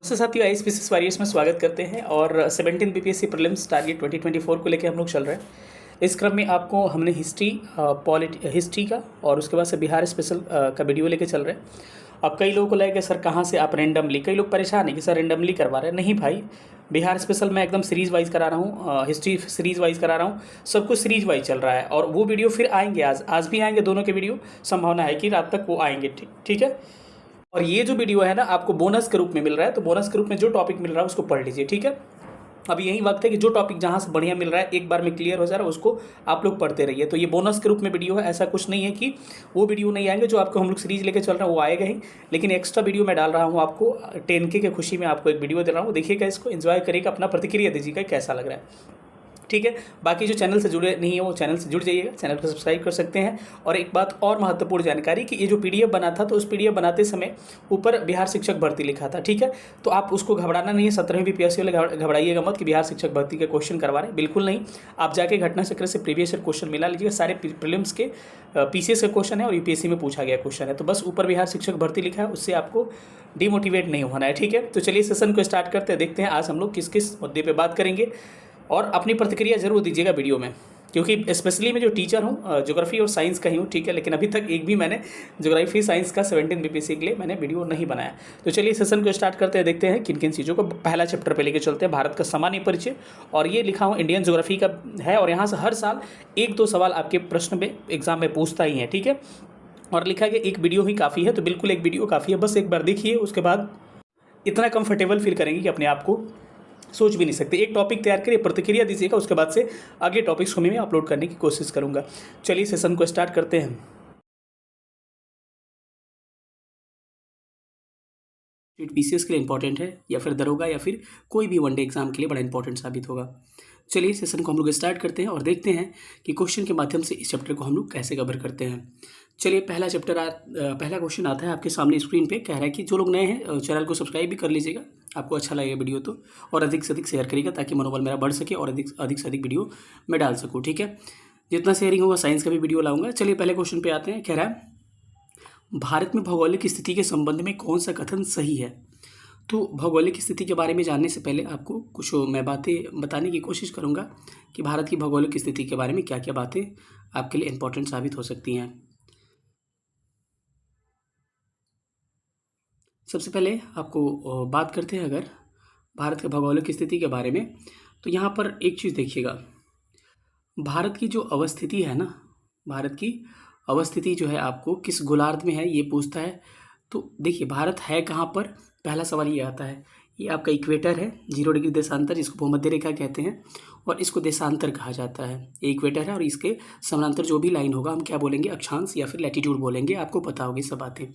नमस्ते साथियों, IAS warriors में स्वागत करते हैं और 17 बीपीएससी प्रीलिम्स टारगेट 2024 को लेकर हम लोग चल रहे हैं। इस क्रम में आपको हमने हिस्ट्री का और उसके बाद से बिहार स्पेशल का वीडियो लेके चल रहे हैं। अब कई लोगों को लगेगा सर कहाँ से आप रेंडमली, कई लोग परेशान है कि सर रेंडमली करवा रहे हैं। नहीं भाई, बिहार स्पेशल मैं एकदम सीरीज़ वाइज करा रहा हूँ, हिस्ट्री सीरीज़ वाइज करा रहा हूँ, सब कुछ सीरीज वाइज चल रहा है। और वो वीडियो फिर आएंगे, आज भी आएंगे दोनों के वीडियो, संभावना है कि रात तक वो आएंगे। ठीक है। और ये जो वीडियो है ना आपको बोनस के रूप में मिल रहा है, तो बोनस के रूप में जो टॉपिक मिल रहा है उसको पढ़ लीजिए। ठीक है। अब यही वक्त है कि जो टॉपिक जहाँ से बढ़िया मिल रहा है, एक बार में क्लियर हो जा रहा है, उसको आप लोग पढ़ते रहिए। तो ये बोनस के रूप में वीडियो है, ऐसा कुछ नहीं है कि वो वीडियो नहीं आएंगे जो आपको हम लोग सीरीज लेके चल रहे हैं, वो आएगा ही। लेकिन एक्स्ट्रा वीडियो मैं डाल रहा हूँ आपको 10K के खुशी में, आपको एक वीडियो दे रहा हूँ, देखिएगा इसको, एंजॉय करिएगा, अपना प्रतिक्रिया दीजिएगा कैसा लग रहा है। ठीक है। बाकी जो चैनल से जुड़े नहीं है वो चैनल से जुड़ जाइएगा, चैनल को सब्सक्राइब कर सकते हैं। और एक बात और महत्वपूर्ण जानकारी कि ये जो पीडीएफ बना था, तो उस पीडीएफ बनाते समय ऊपर बिहार शिक्षक भर्ती लिखा था। ठीक है। तो आप उसको घबराना नहीं है, 17वीं बीपीएससी वाले घबराइएगा मत कि बिहार शिक्षक भर्ती के क्वेश्चन करवा रहे हैं, बिल्कुल नहीं। आप जाके घटना चक्र से प्रीवियस ईयर क्वेश्चन मिला लीजिएगा, सारे प्रीलिम्स के पीसीएस का क्वेश्चन है और यूपीएससी में पूछा गया क्वेश्चन है। तो बस ऊपर बिहार शिक्षक भर्ती लिखा है, उससे आपको डिमोटिवेट नहीं होना है। ठीक है। तो चलिए सेशन को स्टार्ट करते हैं, देखते हैं आज हम लोग किस किस मुद्दे पर बात करेंगे। और अपनी प्रतिक्रिया जरूर दीजिएगा वीडियो में, क्योंकि स्पेशली मैं जो टीचर हूँ ज्योग्राफी और साइंस का ही हूँ। ठीक है। लेकिन अभी तक एक भी मैंने ज्योग्राफी साइंस का 17 बीपीएससी के लिए मैंने वीडियो नहीं बनाया। तो चलिए सेशन को स्टार्ट करते हैं, देखते हैं किन किन चीज़ों को पहला चैप्टर पे लेके चलते हैं। भारत का सामान्य परिचय, और ये लिखा हूँ इंडियन ज्योग्राफी का है, और यहाँ से हर साल 1-2 सवाल आपके प्रश्न में एग्जाम में पूछता ही है। ठीक है। और लिखा गया एक वीडियो ही काफ़ी है, तो बिल्कुल एक वीडियो काफ़ी है, बस एक बार देखिए, उसके बाद इतना कंफर्टेबल फील करेंगे कि अपने आप को सोच भी नहीं सकते। एक टॉपिक तैयार करिए, प्रतिक्रिया दीजिएगा, उसके बाद से आगे टॉपिक्स को मैं अपलोड करने की कोशिश करूंगा। चलिए सेशन को स्टार्ट करते हैं। पीसीएस के लिए इंपॉर्टेंट है, या फिर दरोगा, या फिर कोई भी वनडे एग्जाम के लिए बड़ा इंपॉर्टेंट साबित होगा। चलिए सेशन को हम लोग स्टार्ट करते हैं और देखते हैं कि क्वेश्चन के माध्यम से इस चैप्टर को हम लोग कैसे कवर करते हैं। चलिए पहला क्वेश्चन आता है आपके सामने स्क्रीन पे। कह रहा है कि जो लोग नए हैं चैनल को सब्सक्राइब भी कर लीजिएगा, आपको अच्छा लगेगा वीडियो तो, और अधिक से अधिक शेयर करिएगा ताकि मनोबल मेरा बढ़ सके और अधिक से अधिक वीडियो मैं डाल सकूँ। ठीक है। जितना शेयरिंग होगा साइंस का भी वीडियो लाऊंगा। चलिए पहले क्वेश्चन पे आते हैं। कह रहा है भारत में भौगोलिक स्थिति के संबंध में कौन सा कथन सही है। तो भौगोलिक स्थिति के बारे में जानने से पहले आपको कुछ मैं बातें बताने की कोशिश करूंगा कि भारत की भौगोलिक स्थिति के बारे में क्या क्या बातें आपके लिए इंपॉर्टेंट साबित हो सकती हैं। सबसे पहले आपको बात करते हैं अगर भारत के भौगोलिक स्थिति के बारे में, तो यहाँ पर एक चीज़ देखिएगा, भारत की जो अवस्थिति है ना, भारत की अवस्थिति जो है आपको किस गोलार्ध में है ये पूछता है। तो देखिए भारत है कहाँ पर, पहला सवाल ये आता है। ये आपका इक्वेटर है, 0 डिग्री देशांतर, जिसको भूमध्य रेखा कहते हैं, और इसको देशांतर कहा जाता है। ये इक्वेटर है और इसके समानांतर जो भी लाइन होगा हम क्या बोलेंगे, अक्षांश या फिर लैटिट्यूड बोलेंगे, आपको पता होगी सब बातें।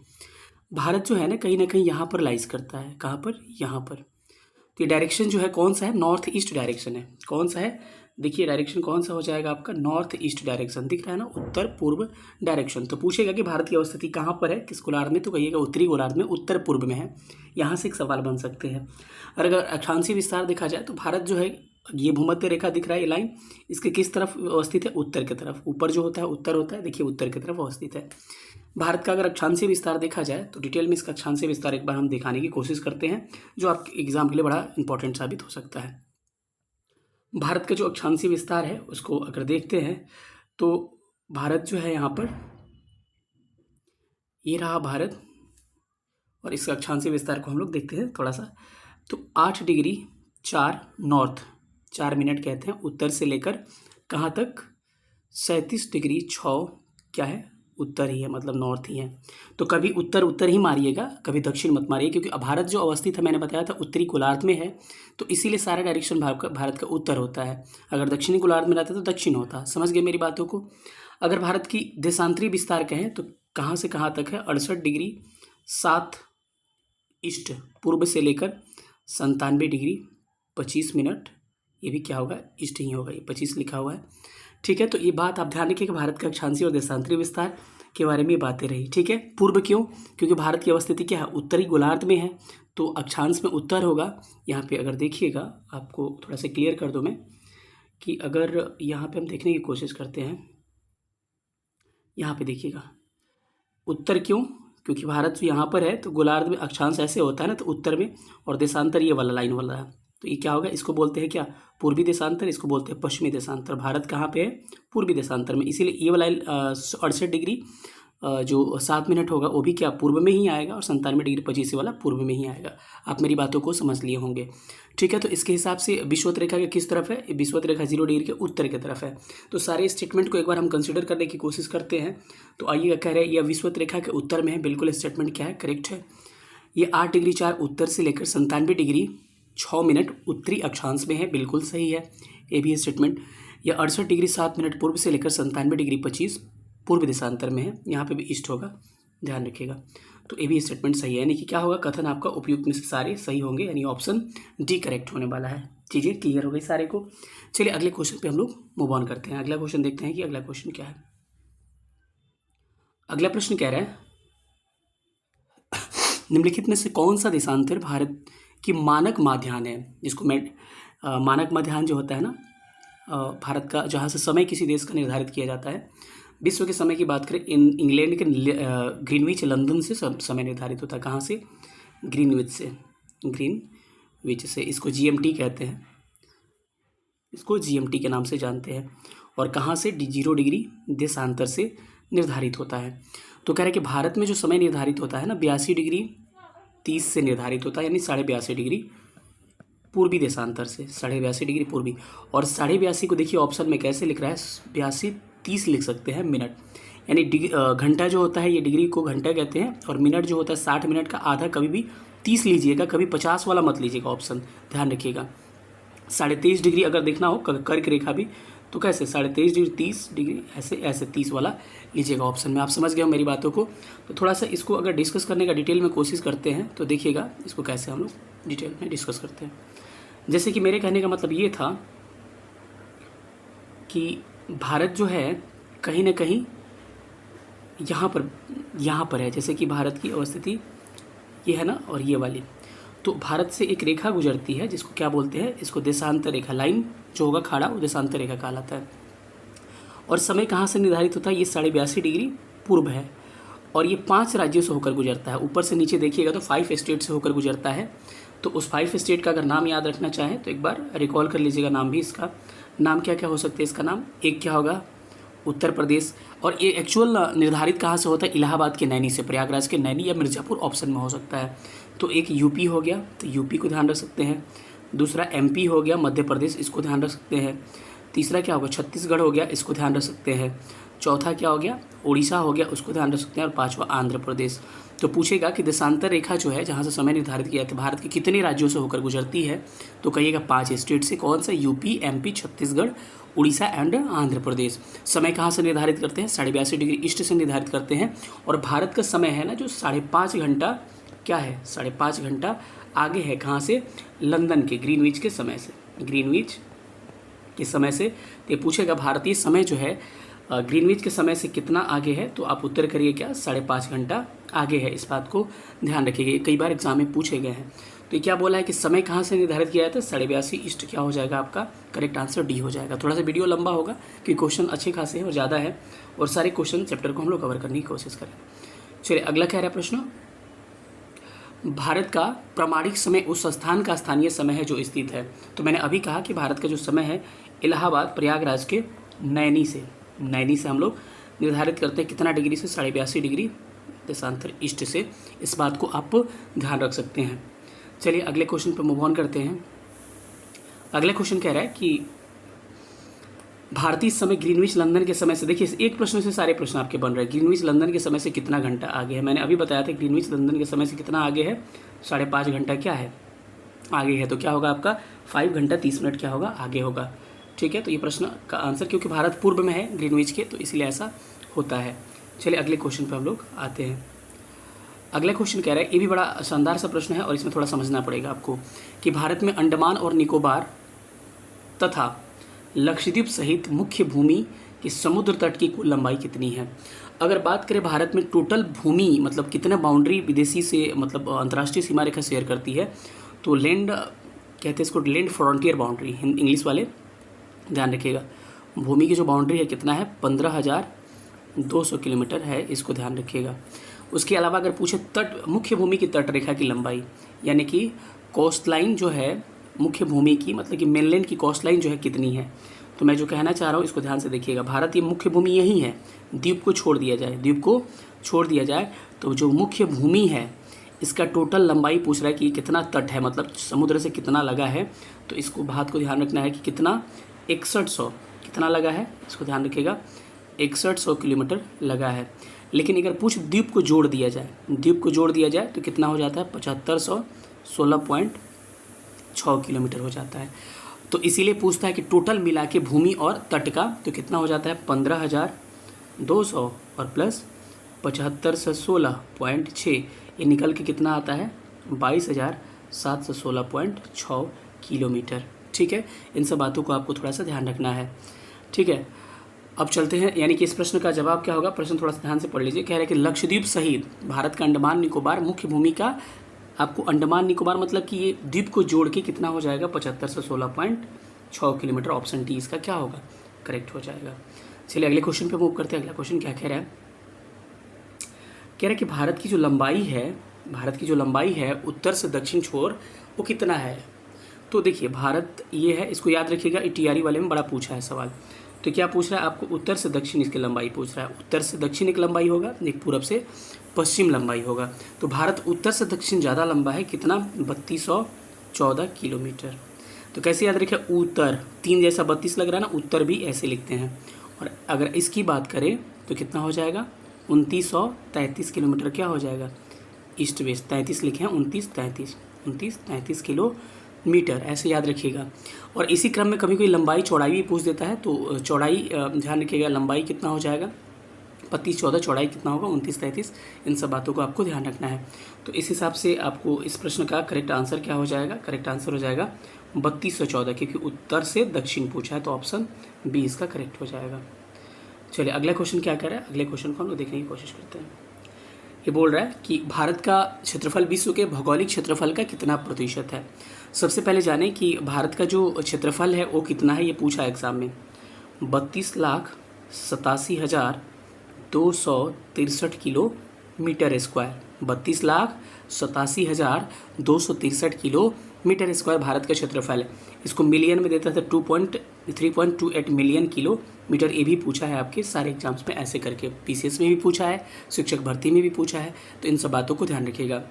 भारत जो है ना कहीं यहाँ पर लाइज करता है, कहाँ पर, यहाँ पर। तो ये डायरेक्शन जो है कौन सा है, नॉर्थ ईस्ट डायरेक्शन है। कौन सा है, देखिए डायरेक्शन कौन सा हो जाएगा आपका, नॉर्थ ईस्ट डायरेक्शन दिख रहा है ना, उत्तर पूर्व डायरेक्शन। तो पूछेगा कि भारत की अवस्थिति कहाँ पर है, किस गोलार्ध में, तो कहिएगा उत्तरी गोलार्ध में, उत्तर पूर्व में है। यहाँ से एक सवाल बन सकते हैं। और अगर अक्षांशीय विस्तार देखा जाए तो भारत जो है, ये भूमध्य रेखा दिख रहा है ये लाइन, इसके किस तरफ अवस्थित है, उत्तर की तरफ। ऊपर जो होता है उत्तर होता है, देखिए उत्तर की तरफ अवस्थित है। भारत का अगर अक्षांशीय विस्तार देखा जाए तो डिटेल में इसका अक्षांशीय विस्तार एक बार हम दिखाने की कोशिश करते हैं, जो आपके एग्जाम के लिए बड़ा इंपॉर्टेंट साबित हो सकता है। भारत का जो अक्षांशीय विस्तार है उसको अगर देखते हैं तो भारत जो है यहाँ पर, ये रहा भारत, और इसका अक्षांशीय विस्तार को हम लोग देखते हैं थोड़ा सा। तो 8 डिग्री 4 नॉर्थ, 4 मिनट कहते हैं, उत्तर से लेकर कहाँ तक, 37 डिग्री 6 क्या है, उत्तर ही है, मतलब नॉर्थ ही है। तो कभी उत्तर उत्तर ही मारिएगा, कभी दक्षिण मत मारिए, क्योंकि भारत जो अवस्थित है मैंने बताया था उत्तरी गोलार्ध में है, तो इसीलिए सारा डायरेक्शन भारत का उत्तर होता है। अगर दक्षिणी गोलार्ध में रहता तो दक्षिण होता। समझ गए मेरी बातों को। अगर भारत की देशांतरी विस्तार कहें तो कहाँ से कहाँ तक है, 68 डिग्री 7 ईस्ट, पूर्व से लेकर 97 डिग्री 25 मिनट, ये भी क्या होगा, ईस्ट ही होगा, ये 25 लिखा हुआ है। ठीक है। तो ये बात आप ध्यान रखिए कि भारत का अक्षांशीय और देशांतरी विस्तार के बारे में बातें रही। ठीक है। पूर्व क्यों, क्योंकि भारत की अवस्थिति क्या है, उत्तरी गोलार्ध में है, तो अक्षांश में उत्तर होगा। यहाँ पे अगर देखिएगा, आपको थोड़ा सा क्लियर कर दूँ मैं, कि अगर यहाँ पे हम देखने की कोशिश करते हैं, यहाँ पे देखिएगा उत्तर क्यों, क्योंकि भारत जो यहाँ पर है तो गोलार्ध में अक्षांश ऐसे होता है ना, तो उत्तर में, और देशांतर ये वाला लाइन वाला है, तो ये क्या होगा, इसको बोलते हैं क्या, पूर्वी देशांतर, इसको बोलते हैं पश्चिमी देशांतर। भारत कहाँ पे है, पूर्वी देशांतर में, इसीलिए ये वाला 68 डिग्री जो 7 मिनट होगा वो भी क्या पूर्व में ही आएगा, और 97 डिग्री 25 वाला पूर्व में ही आएगा। आप मेरी बातों को समझ लिए होंगे, ठीक है। तो इसके हिसाब से विषुवत रेखा के किस तरफ है, विषुवत रेखा 0 डिग्री के उत्तर की तरफ है। तो सारे स्टेटमेंट को एक बार हम कंसिडर करने की कोशिश करते हैं। तो आइए कह रहे हैं यह विषुवत रेखा के उत्तर में है, बिल्कुल स्टेटमेंट क्या है, करेक्ट है। ये 8 डिग्री 4 उत्तर से लेकर 97 डिग्री 6 मिनट उत्तरी अक्षांश में है, बिल्कुल सही है, ये भी स्टेटमेंट। यह 68 डिग्री 7 मिनट पूर्व से लेकर 97 डिग्री 25 पूर्व देशांतर में है, यहाँ पे भी ईस्ट होगा, ध्यान रखिएगा। तो ये भी स्टेटमेंट सही है, यानी कि क्या होगा, कथन आपका उपयुक्त में से सारे सही होंगे, यानी ऑप्शन डी करेक्ट होने वाला है। चीज़ें क्लियर हो गई सारे को। चलिए अगले क्वेश्चन पे हम लोग मूव ऑन करते हैं। अगला क्वेश्चन देखते हैं कि अगला क्वेश्चन क्या है। अगला प्रश्न कह रहा है निम्नलिखित में से कौन सा देशांतर भारत की मानक माध्याह्न है, जिसको मैं मानक माध्याह्न जो होता है ना भारत का, जहाँ से समय किसी देश का निर्धारित किया जाता है। विश्व के समय की बात करें, इंग्लैंड के ग्रीनविच लंदन से समय निर्धारित होता है। कहाँ से, ग्रीनविच से, ग्रीनविच से। इसको जीएमटी कहते हैं, इसको जीएमटी के नाम से जानते हैं। और कहाँ से, 0 डिग्री देशांतर से निर्धारित होता है। तो कह रहे हैं कि भारत में जो समय निर्धारित होता है ना 82 डिग्री 30 से निर्धारित होता है, यानी 82.5 डिग्री पूर्वी देशांतर से, 82.5 डिग्री पूर्वी। और 82.5 को देखिए ऑप्शन में कैसे लिख रहा है, 82 30 लिख सकते हैं मिनट, यानी घंटा जो होता है ये डिग्री को घंटा कहते हैं, और मिनट जो होता है 60 मिनट का आधा, कभी भी 30 लीजिएगा, कभी 50 वाला मत लीजिएगा ऑप्शन, ध्यान रखिएगा। 23.5 डिग्री अगर देखना हो कर्क रेखा भी, तो कैसे 23.5 डिग्री 30 डिग्री ऐसे 30 वाला लीजिएगा ऑप्शन में। आप समझ गए हो मेरी बातों को। तो थोड़ा सा इसको अगर डिस्कस करने का डिटेल में कोशिश करते हैं तो देखिएगा इसको कैसे हम लोग डिटेल में डिस्कस करते हैं। जैसे कि मेरे कहने का मतलब ये था कि भारत जो है कहीं ना कहीं यहाँ पर है, जैसे कि भारत की अवस्थिति ये है ना, और ये वाली, तो भारत से एक रेखा गुजरती है जिसको क्या बोलते हैं, इसको देशांतर रेखा, लाइन जो होगा खाड़ा वो देशांतर रेखा कहलाता है। और समय कहाँ से निर्धारित होता है, ये 82.5 डिग्री पूर्व है, और ये 5 राज्यों से होकर गुजरता है। ऊपर से नीचे देखिएगा तो 5 स्टेट से होकर गुजरता है। तो उस 5 स्टेट का अगर नाम याद रखना चाहें तो एक बार रिकॉल कर लीजिएगा नाम भी। इसका नाम क्या क्या हो सकते हैं, इसका नाम एक क्या होगा, उत्तर प्रदेश। और ये एक्चुअल निर्धारित कहाँ से होता है, इलाहाबाद के नैनी से, प्रयागराज के नैनी या मिर्ज़ापुर ऑप्शन में हो सकता है। तो एक यूपी हो गया, तो यूपी को ध्यान रख सकते हैं। दूसरा एमपी हो गया, मध्य प्रदेश, इसको ध्यान रख सकते हैं। तीसरा क्या होगा, छत्तीसगढ़ हो गया, इसको ध्यान रख सकते हैं। चौथा क्या हो गया, उड़ीसा हो गया, उसको ध्यान रख सकते हैं। और 5वां आंध्र प्रदेश। तो पूछेगा कि देशांतर रेखा जो है जहाँ से समय निर्धारित किया जाता है भारत के कितने राज्यों से होकर गुजरती है, तो कहिएगा 5 स्टेट से। कौन सा, UP, MP, Chhattisgarh, Orissa and Andhra Pradesh. समय कहाँ से निर्धारित करते हैं, 82.5 डिग्री ईस्ट से निर्धारित करते हैं। और भारत का समय है ना जो 5.5 घंटा क्या है, 5.5 घंटा आगे है, कहाँ से, लंदन के ग्रीनविच के समय से, ग्रीनविच के समय से। तो ये पूछेगा भारतीय समय जो है ग्रीनविच के समय से कितना आगे है, तो आप उत्तर करिए क्या, 5.5 घंटा आगे है। इस बात को ध्यान रखिएगा, कई बार एग्जाम में पूछे गए हैं। तो ये क्या बोला है कि समय कहाँ से निर्धारित किया जाता है, 82.5 ईस्ट क्या हो जाएगा आपका, करेक्ट आंसर डी हो जाएगा। थोड़ा सा वीडियो लंबा होगा क्योंकि क्वेश्चन अच्छे खासे हैं और ज़्यादा है, और सारे क्वेश्चन चैप्टर को हम लोग कवर करने की कोशिश करें। चलिए अगला क्या रहा प्रश्न, भारत का प्रामाणिक समय उस स्थान का स्थानीय समय है जो स्थित है। तो मैंने अभी कहा कि भारत का जो समय है इलाहाबाद प्रयागराज के नैनी से हम लोग निर्धारित करते हैं कितना डिग्री से, 82.5 डिग्री देशांतर ईस्ट से। इस बात को आप ध्यान रख सकते हैं। चलिए अगले क्वेश्चन पर मूव ऑन करते हैं। अगला क्वेश्चन कह रहा है कि भारतीय समय ग्रीनविच लंदन के समय से, देखिए एक प्रश्न से सारे प्रश्न आपके बन रहे हैं। ग्रीनविच लंदन के समय से कितना घंटा आगे है, मैंने अभी बताया था ग्रीनविच लंदन के समय से कितना आगे है, 5.5 घंटा क्या है आगे है। तो क्या होगा आपका 5 घंटा 30 मिनट क्या होगा आगे होगा, ठीक है। तो ये प्रश्न का आंसर, क्योंकि भारत पूर्व में है ग्रीनविच के, तो इसलिए ऐसा होता है। चलिए अगले क्वेश्चन पर हम लोग आते हैं। अगला क्वेश्चन कह रहा है, ये भी बड़ा शानदार सा प्रश्न है और इसमें थोड़ा समझना पड़ेगा आपको, कि भारत में अंडमान और निकोबार तथा लक्षद्वीप सहित मुख्य भूमि की समुद्र तट की कुल लंबाई कितनी है। अगर बात करें भारत में टोटल भूमि मतलब कितना बाउंड्री विदेशी से मतलब अंतर्राष्ट्रीय सीमा रेखा शेयर करती है, तो लैंड कहते हैं इसको, लैंड फ्रंटियर बाउंड्री, इंग्लिश वाले ध्यान रखिएगा। भूमि की जो बाउंड्री है कितना है, 15,200 किलोमीटर है, इसको ध्यान रखिएगा। उसके अलावा अगर पूछे तट मुख्य भूमि की तट रेखा की लंबाई, यानी कि कोस्ट लाइन जो है मुख्य भूमि की, मतलब कि मेनलैंड की कोस्ट लाइन जो है कितनी है, तो मैं जो कहना चाह रहा हूँ इसको ध्यान से देखिएगा। भारत ये मुख्य भूमि यही है, द्वीप को छोड़ दिया जाए, द्वीप को छोड़ दिया जाए तो जो मुख्य भूमि है इसका टोटल लंबाई पूछ रहा है कि कितना तट है, मतलब समुद्र से कितना लगा है। तो इसको बात को ध्यान रखना है कि कितना 6100 कितना लगा है, इसको ध्यान रखिएगा 6100 किलोमीटर लगा है। लेकिन अगर पूछ द्वीप को जोड़ दिया जाए, द्वीप को जोड़ दिया जाए तो कितना हो जाता है 7516.6 किलोमीटर हो जाता है। तो इसीलिए पूछता है कि टोटल मिला के भूमि और तट का तो कितना हो जाता है 15200 और प्लस 7516.6, ये निकल के कितना आता है 22,716.6 किलोमीटर। ठीक है, इन सब बातों को आपको थोड़ा सा ध्यान रखना है। ठीक है, अब चलते हैं, यानी कि इस प्रश्न का जवाब क्या होगा, प्रश्न थोड़ा सा ध्यान से पढ़ लीजिए। कह रहे हैं कि लक्षद्वीप सहित भारत का अंडमान निकोबार मुख्य भूमि का, आपको अंडमान निकोबार मतलब कि ये द्वीप को जोड़ के कितना हो जाएगा 7516.6 किलोमीटर। ऑप्शन डी इसका क्या होगा, करेक्ट हो जाएगा। चलिए अगले क्वेश्चन पे मूव करते हैं। अगला क्वेश्चन क्या कह रहा है, कह रहा है कि भारत की जो लंबाई है उत्तर से दक्षिण छोर वो कितना है। तो देखिए भारत ये है, इसको याद रखिएगा, टीआरई वाले में बड़ा पूछा है सवाल। तो क्या पूछ रहा है आपको, उत्तर से दक्षिण इसकी लंबाई पूछ रहा है। उत्तर से दक्षिण एक लंबाई होगा, एक पूरब से पश्चिम लंबाई होगा। तो भारत उत्तर से दक्षिण ज़्यादा लंबा है, कितना 3214 किलोमीटर। तो कैसे याद रखें, उत्तर 3 जैसा 32 लग रहा है ना, उत्तर भी ऐसे लिखते हैं। और अगर इसकी बात करें तो कितना हो जाएगा 2933 किलोमीटर क्या हो जाएगा, ईस्ट वेस्ट 33 लिखे हैं, 2933 किलोमीटर, ऐसे याद रखिएगा। और इसी क्रम में कभी कोई लंबाई चौड़ाई भी पूछ देता है, तो चौड़ाई ध्यान रखिएगा, लंबाई कितना हो जाएगा 3214, चौड़ाई कितना होगा 2933, इन सब बातों को आपको ध्यान रखना है। तो इस हिसाब से आपको इस प्रश्न का करेक्ट आंसर क्या हो जाएगा, करेक्ट आंसर हो जाएगा 3214, क्योंकि उत्तर से दक्षिण पूछा है, तो ऑप्शन बी इसका करेक्ट हो जाएगा। चलिए अगला क्वेश्चन क्या कर रहा है, अगले क्वेश्चन को हम लोग देखने की कोशिश करते हैं। ये बोल रहा है कि भारत का क्षेत्रफल विश्व के भौगोलिक क्षेत्रफल का कितना प्रतिशत है। सबसे पहले जाने कि भारत का जो क्षेत्रफल है वो कितना है, ये पूछा है एग्जाम में, 32,87,263 kilometre square, 32,87,263 kilometre square Bharat का क्षेत्रफल है। इसको मिलियन में देता था 3.28 मिलियन किलोमीटर, ये भी पूछा है आपके सारे एग्जाम्स में ऐसे करके, पीसीएस में भी पूछा है, शिक्षक भर्ती में भी पूछा है, तो इन सब बातों को ध्यान रखिएगा।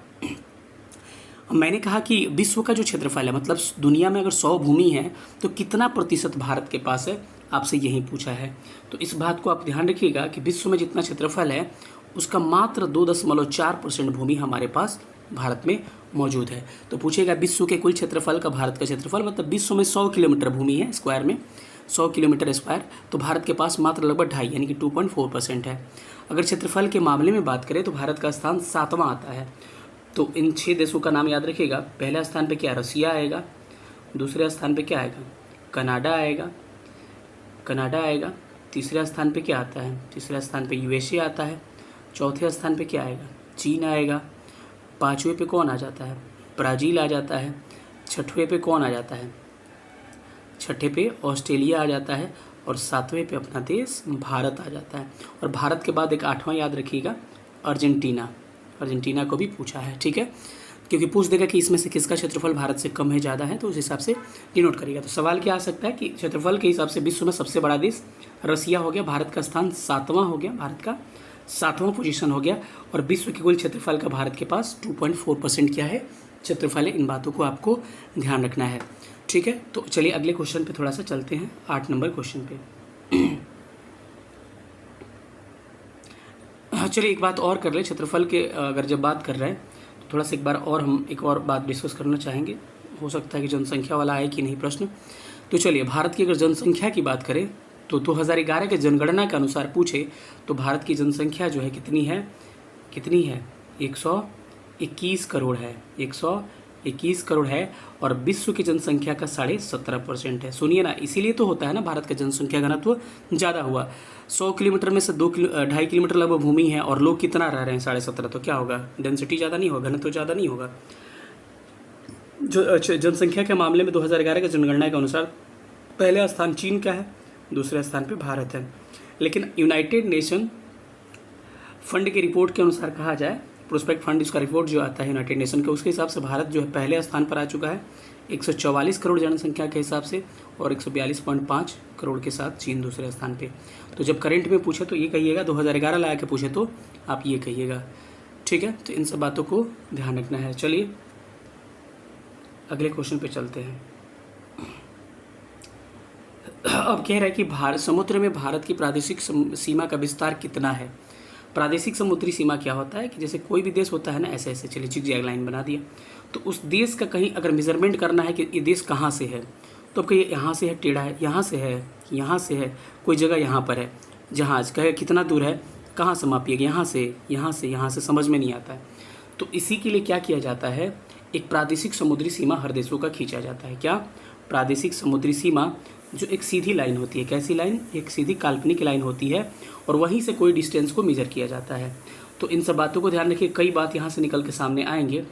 मैंने कहा कि विश्व का जो क्षेत्रफल है, मतलब दुनिया में अगर 100 भूमि है तो कितना प्रतिशत भारत के पास है, आपसे यही पूछा है। तो इस बात को आप ध्यान रखिएगा कि विश्व में जितना क्षेत्रफल है उसका मात्र 2.4% भूमि हमारे पास भारत में मौजूद है। तो पूछेगा विश्व के कुल क्षेत्रफल का भारत का क्षेत्रफल, मतलब विश्व में 100 किलोमीटर भूमि है स्क्वायर में, 100 किलोमीटर स्क्वायर, तो भारत के पास मात्र लगभग 2.5 यानी कि 2.4% है। अगर क्षेत्रफल के मामले में बात करें तो भारत का स्थान 7वां आता है। तो इन 6 देशों का नाम याद रखिएगा। पहले स्थान पे क्या, रसिया आएगा, दूसरे स्थान पे क्या आएगा, कनाडा आएगा, तीसरे स्थान पे क्या आता है, तीसरे स्थान पे यूएसए आता है, चौथे स्थान पे क्या आएगा, चीन आएगा, 5वें पे कौन आ जाता है, ब्राज़ील आ जाता है, 6वें पे कौन आ जाता है, 6ठे पे ऑस्ट्रेलिया आ जाता है, और 7वें पे अपना देश भारत आ जाता है। और भारत के बाद एक 8वां याद रखिएगा, अर्जेंटीना को भी पूछा है। ठीक है, क्योंकि पूछ देगा कि इसमें से किसका क्षेत्रफल भारत से कम है ज़्यादा है, तो उस हिसाब से डिनोट करिएगा। तो सवाल क्या आ सकता है कि क्षेत्रफल के हिसाब से विश्व में सबसे बड़ा देश रसिया हो गया, भारत का स्थान 7वां हो गया, भारत का 7वां पोजीशन हो गया, और विश्व के कुल क्षेत्रफल का भारत के पास 2.4% क्या है, क्षेत्रफल है। इन बातों को आपको ध्यान रखना है। ठीक है, तो चलिए अगले क्वेश्चन पे थोड़ा सा चलते हैं, 8 नंबर क्वेश्चन पे। चलिए एक बात और कर ले, क्षेत्रफल के अगर जब बात कर रहे हैं तो थोड़ा सा एक बार और हम एक और बात डिस्कस करना चाहेंगे। हो सकता है कि जनसंख्या वाला आए कि नहीं प्रश्न। तो चलिए भारत की अगर जनसंख्या की बात करें तो 2011 के जनगणना के अनुसार पूछे तो भारत की जनसंख्या जो है कितनी है 121 करोड़ है, 121 करोड़ है, और विश्व की जनसंख्या का 17.5% है। सुनिए ना, इसीलिए तो होता है ना भारत का जनसंख्या घनत्व ज़्यादा हुआ। 100 किलोमीटर में से 2.5 किलोमीटर लगभग भूमि है और लोग कितना रह रहे हैं 17.5, तो क्या होगा, डेंसिटी ज़्यादा नहीं होगा, घनत्व ज़्यादा नहीं होगा। जो जनसंख्या के मामले में 2011 के जनगणना के अनुसार पहले स्थान चीन का है, दूसरे स्थान पे भारत है। लेकिन यूनाइटेड नेशन फंड की रिपोर्ट के अनुसार कहा जाए, प्रोस्पेक्ट फंड इसका रिपोर्ट जो आता है यूनाइटेड नेशन का, उसके हिसाब से भारत जो है पहले स्थान पर आ चुका है 144 करोड़ जनसंख्या के हिसाब से, और 142.5 करोड़ के साथ चीन दूसरे स्थान पे। तो जब करंट में पूछे तो ये कहिएगा, 2011 लगा के पूछे तो आप ये कहिएगा, ठीक है। तो इन सब बातों को ध्यान रखना है। चलिए अगले क्वेश्चन पे चलते हैं। अब कह रहा है कि भारत समुद्र में भारत की प्रादेशिक सीमा का विस्तार कितना है। प्रादेशिक समुद्री सीमा क्या होता है कि जैसे कोई भी देश होता है ना, ऐसे ऐसे चलिए जिगजैग लाइन बना दिया, तो उस देश का कहीं अगर मेजरमेंट करना है कि ये देश कहाँ से है, तो कहीं यहाँ से है, टेढ़ा है, यहाँ से है, यहाँ से है, कोई जगह यहाँ पर है, जहाज कहे कितना दूर है, कहाँ से मापिएगा, यहाँ से, यहाँ से, यहाँ से, समझ में नहीं आता है। तो इसी के लिए क्या किया जाता है, एक प्रादेशिक समुद्री सीमा हर देशों का खींचा जाता है। क्या? प्रादेशिक समुद्री सीमा, जो एक सीधी लाइन होती है। कैसी लाइन? एक सीधी काल्पनिक लाइन होती है, और वहीं से कोई डिस्टेंस को मेजर किया जाता है। तो इन सब बातों को ध्यान रखिए, कई बात यहाँ से निकल के सामने आएंगे।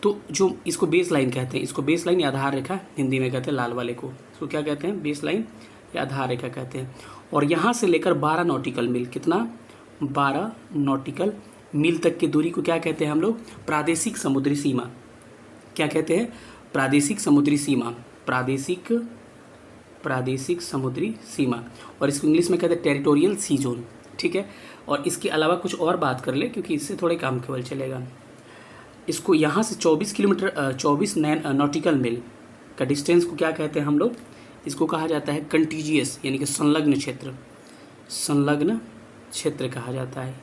तो जो इसको बेस लाइन कहते हैं, इसको बेस लाइन या आधार रेखा हिंदी में कहते हैं, लाल वाले को इसको क्या कहते हैं, बेस लाइन या आधार रेखा कहते हैं। और यहाँ से लेकर 12 नॉटिकल मील, कितना? 12 नॉटिकल मील तक की दूरी को क्या कहते हैं हम लोग? प्रादेशिक समुद्री सीमा। क्या कहते हैं? प्रादेशिक समुद्री सीमा, प्रादेशिक समुद्री सीमा, और इसको इंग्लिश में कहते हैं टेरिटोरियल सी जोन, ठीक है। और इसके अलावा कुछ और बात कर ले, क्योंकि इससे थोड़े काम केवल चलेगा। इसको यहाँ से 24 किलोमीटर 24 नॉटिकल मील का डिस्टेंस को क्या कहते हैं हम लोग? इसको कहा जाता है कंटीजियस, यानी कि संलग्न क्षेत्र, संलग्न क्षेत्र कहा जाता है।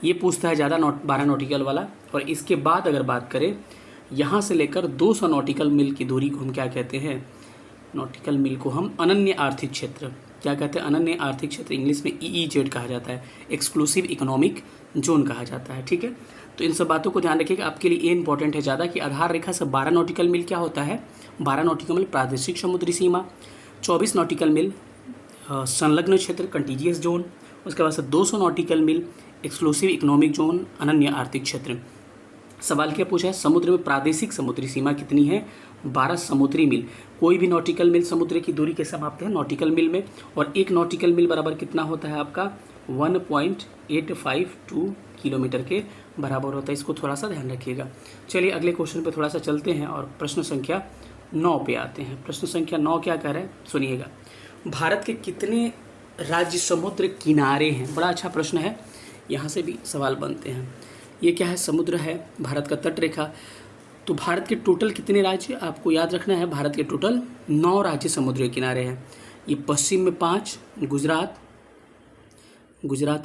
ये पूछता है ज़्यादा 12 नॉटिकल वाला। और इसके बाद अगर बात करें, यहाँ से लेकर 200 नॉटिकल मील की दूरी को हम क्या कहते हैं? नॉटिकल मील को हम अनन्य आर्थिक क्षेत्र, क्या कहते हैं? अनन्य आर्थिक क्षेत्र, इंग्लिश में EEZ कहा जाता है, एक्सक्लूसिव इकोनॉमिक जोन कहा जाता है, ठीक है। तो इन सब बातों को ध्यान रखिएगा, आपके लिए ये इंपॉर्टेंट है ज़्यादा कि आधार रेखा से 12 नॉटिकल मील क्या होता है? 12 नॉटिकल मील प्रादेशिक समुद्री सीमा, 24 नॉटिकल मील संलग्न क्षेत्र कंटीजियस जोन, उसके बाद से 200 नॉटिकल मील एक्सक्लूसिव इकोनॉमिक जोन, अनन्य आर्थिक क्षेत्र। सवाल क्या पूछा है? समुद्र में प्रादेशिक समुद्री सीमा कितनी है? 12 समुद्री मील। कोई भी नॉटिकल मील समुद्र की दूरी के समाप्त है नॉटिकल मील में, और एक नॉटिकल मील बराबर कितना होता है आपका? 1.852 किलोमीटर के बराबर होता है। इसको थोड़ा सा ध्यान रखिएगा। चलिए अगले क्वेश्चन पे थोड़ा सा चलते हैं और प्रश्न संख्या 9 पे आते हैं। प्रश्न संख्या 9 क्या कह रहा है, सुनिएगा। भारत के कितने राज्य समुद्र किनारे हैं? बड़ा अच्छा प्रश्न है, यहाँ से भी सवाल बनते हैं। ये क्या है? समुद्र है, भारत का तट रेखा। तो भारत के टोटल कितने राज्य आपको याद रखना है? भारत के टोटल 9 राज्य समुद्र के किनारे हैं। ये पश्चिम में 5, गुजरात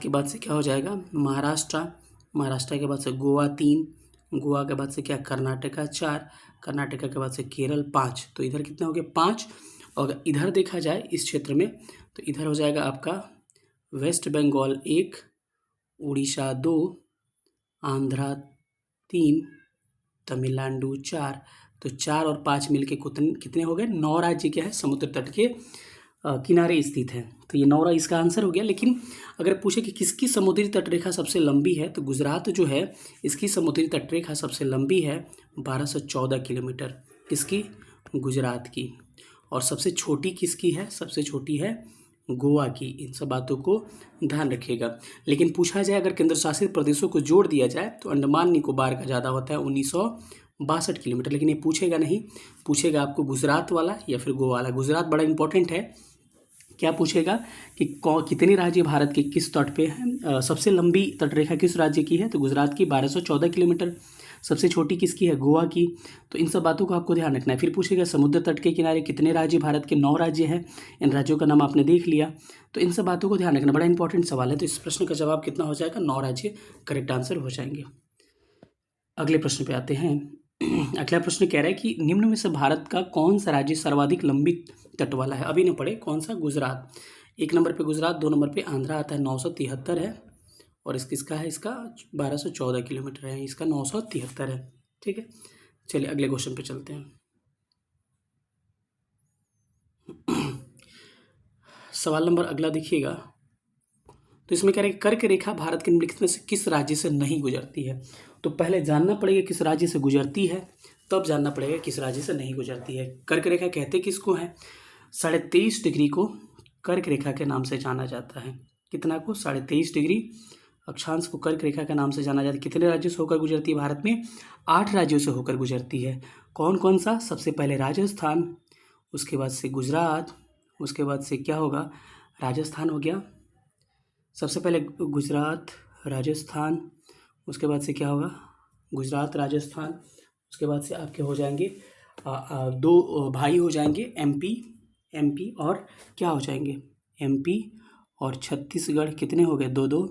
के बाद से क्या हो जाएगा? महाराष्ट्र के बाद से गोवा 3, गोवा के बाद से क्या? कर्नाटका 4, कर्नाटका के बाद से केरल 5। तो इधर कितना हो गया? 5। और इधर देखा जाए इस क्षेत्र में, तो इधर हो जाएगा आपका वेस्ट बंगाल 1, उड़ीसा 2, आंध्रा 3, तमिलनाडु 4। तो 4 और 5 मिलके कितने हो गए? 9 राज्य क्या है? समुद्र तट के किनारे स्थित है। तो ये 9 इसका आंसर हो गया। लेकिन अगर पूछे कि किसकी समुद्री तटरेखा सबसे लंबी है, तो गुजरात जो है इसकी समुद्री तटरेखा सबसे लंबी है, 1214 किलोमीटर। किसकी? गुजरात की। और सबसे छोटी किसकी है? सबसे छोटी है गोवा की। इन सब बातों को ध्यान रखिएगा। लेकिन पूछा जाए अगर केंद्र शासित प्रदेशों को जोड़ दिया जाए तो अंडमान निकोबार का ज़्यादा होता है, 1962 किलोमीटर। लेकिन ये पूछेगा नहीं, पूछेगा आपको गुजरात वाला या फिर गोवा वाला। गुजरात बड़ा इंपॉर्टेंट है। क्या पूछेगा कि कितने राज्य भारत के किस तट पे हैं? सबसे लंबी तटरेखा किस राज्य की है? तो गुजरात की 1214 किलोमीटर। सबसे छोटी किसकी है? गोवा की। तो इन सब बातों को आपको ध्यान रखना है। फिर पूछेगा समुद्र तट के किनारे कितने राज्य? भारत के 9 राज्य हैं। इन राज्यों का नाम आपने देख लिया। तो इन सब बातों को ध्यान रखना, बड़ा इंपॉर्टेंट सवाल है। तो इस प्रश्न का जवाब कितना हो जाएगा? 9 राज्य करेक्ट आंसर हो जाएंगे। अगले प्रश्न पे आते हैं। अगला प्रश्न कह रहा है कि निम्न में से भारत का कौन सा राज्य सर्वाधिक लंबी तट वाला है? अभी न पढ़े, कौन सा? गुजरात। 1 नंबर पे गुजरात, 2 नंबर पे आंध्रा आता है, 973 है। और इसका है, इसका 1214 किलोमीटर है, इसका 973 है, ठीक है। चलिए अगले क्वेश्चन पे चलते हैं। सवाल नंबर अगला देखिएगा। तो इसमें कह रहे हैं कर्क रेखा भारत के निम्नलिखित में से किस राज्य से नहीं गुजरती है? तो पहले जानना पड़ेगा किस राज्य से गुजरती है, तब जानना पड़ेगा किस राज्य से नहीं गुजरती है। कर्क रेखा कहते किसको है? 23.5 डिग्री को कर्क रेखा के नाम से जाना जाता है। कितना को? 23.5 डिग्री अक्षांश को कर्क रेखा के नाम से जाना जाता है। कितने राज्यों से होकर गुजरती है भारत में? 8 राज्यों से होकर गुजरती है। कौन कौन सा? सबसे पहले राजस्थान, उसके बाद से गुजरात, उसके बाद से क्या होगा? राजस्थान हो गया, सबसे पहले गुजरात, राजस्थान, उसके बाद से क्या होगा? गुजरात, राजस्थान, उसके बाद से आपके हो जाएंगे दो भाई हो जाएंगे एमपी और क्या हो जाएंगे? एमपी और छत्तीसगढ़। कितने हो गए? 2 2,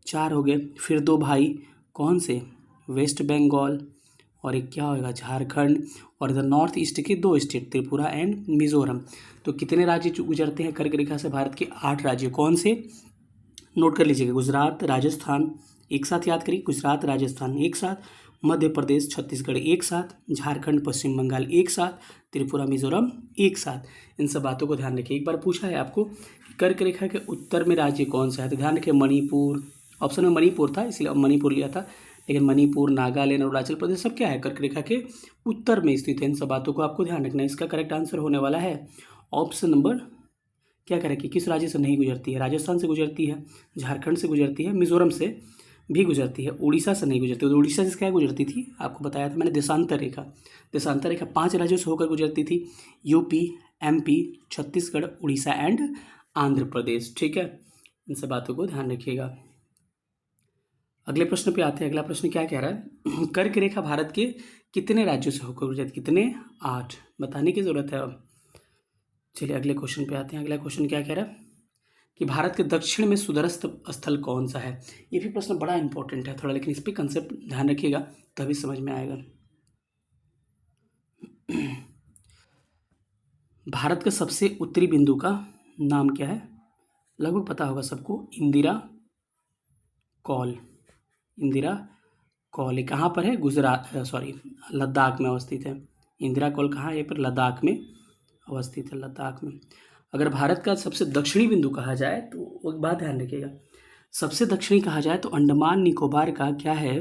4 हो गए। फिर 2 भाई कौन से? वेस्ट बंगाल, और एक क्या होगा? झारखंड। और इधर नॉर्थ ईस्ट के 2 स्टेट, त्रिपुरा एंड मिजोरम। तो कितने राज्य गुजरते हैं कर्क रेखा से? भारत के 8 राज्य। कौन से? नोट कर लीजिएगा। गुजरात, राजस्थान, एक साथ याद करिए। गुजरात, राजस्थान एक साथ, मध्य प्रदेश, छत्तीसगढ़ एक साथ, झारखंड, पश्चिम बंगाल एक साथ, त्रिपुरा, मिजोरम एक साथ। इन सब बातों को ध्यान रखिए। एक बार पूछा है आपको कि कर्क रेखा के उत्तर में राज्य कौन सा है, तो ध्यान रखिए मणिपुर। ऑप्शन में मणिपुर था इसलिए मणिपुर लिया था, लेकिन मणिपुर, नागालैंड, अरुणाचल प्रदेश सब क्या है? कर्क रेखा के उत्तर में स्थित है। इन सब बातों को आपको ध्यान रखना है। इसका करेक्ट आंसर होने वाला है ऑप्शन नंबर क्या करें कि किस राज्य से नहीं गुजरती है? राजस्थान से गुजरती है, झारखंड से गुजरती है, मिजोरम से भी गुजरती है, उड़ीसा से नहीं गुजरती। तो उड़ीसा से क्या गुजरती थी? आपको बताया था मैंने, देशांतर रेखा। देशांतर रेखा 5 राज्यों से होकर गुजरती थी, UP, MP, Chhattisgarh, Orissa and Andhra Pradesh. ठीक है, इन सब बातों को ध्यान रखिएगा। अगले प्रश्न पे आते हैं। अगला प्रश्न क्या कह रहा है? कर्क रेखा भारत के कितने राज्यों से होकर गुजरती? कितने? 8। बताने की जरूरत है अब। चलिए अगले क्वेश्चन पे आते हैं। अगला क्वेश्चन क्या कह रहा है कि भारत के दक्षिण में सुदूरस्थ स्थल कौन सा है? ये भी प्रश्न बड़ा इंपॉर्टेंट है थोड़ा, लेकिन इस पर कंसेप्ट ध्यान रखिएगा तभी समझ में आएगा। भारत का सबसे उत्तरी बिंदु का नाम क्या है? लगभग पता होगा सबको, इंदिरा कॉल। इंदिरा कॉल कहाँ पर है? गुजरात, सॉरी लद्दाख में अवस्थित है। इंदिरा कॉल कहाँ है? ये पर लद्दाख में अवस्थित है, लद्दाख में। अगर भारत का सबसे दक्षिणी बिंदु कहा जाए तो एक बात ध्यान रखिएगा, सबसे दक्षिणी कहा जाए तो अंडमान निकोबार का क्या है?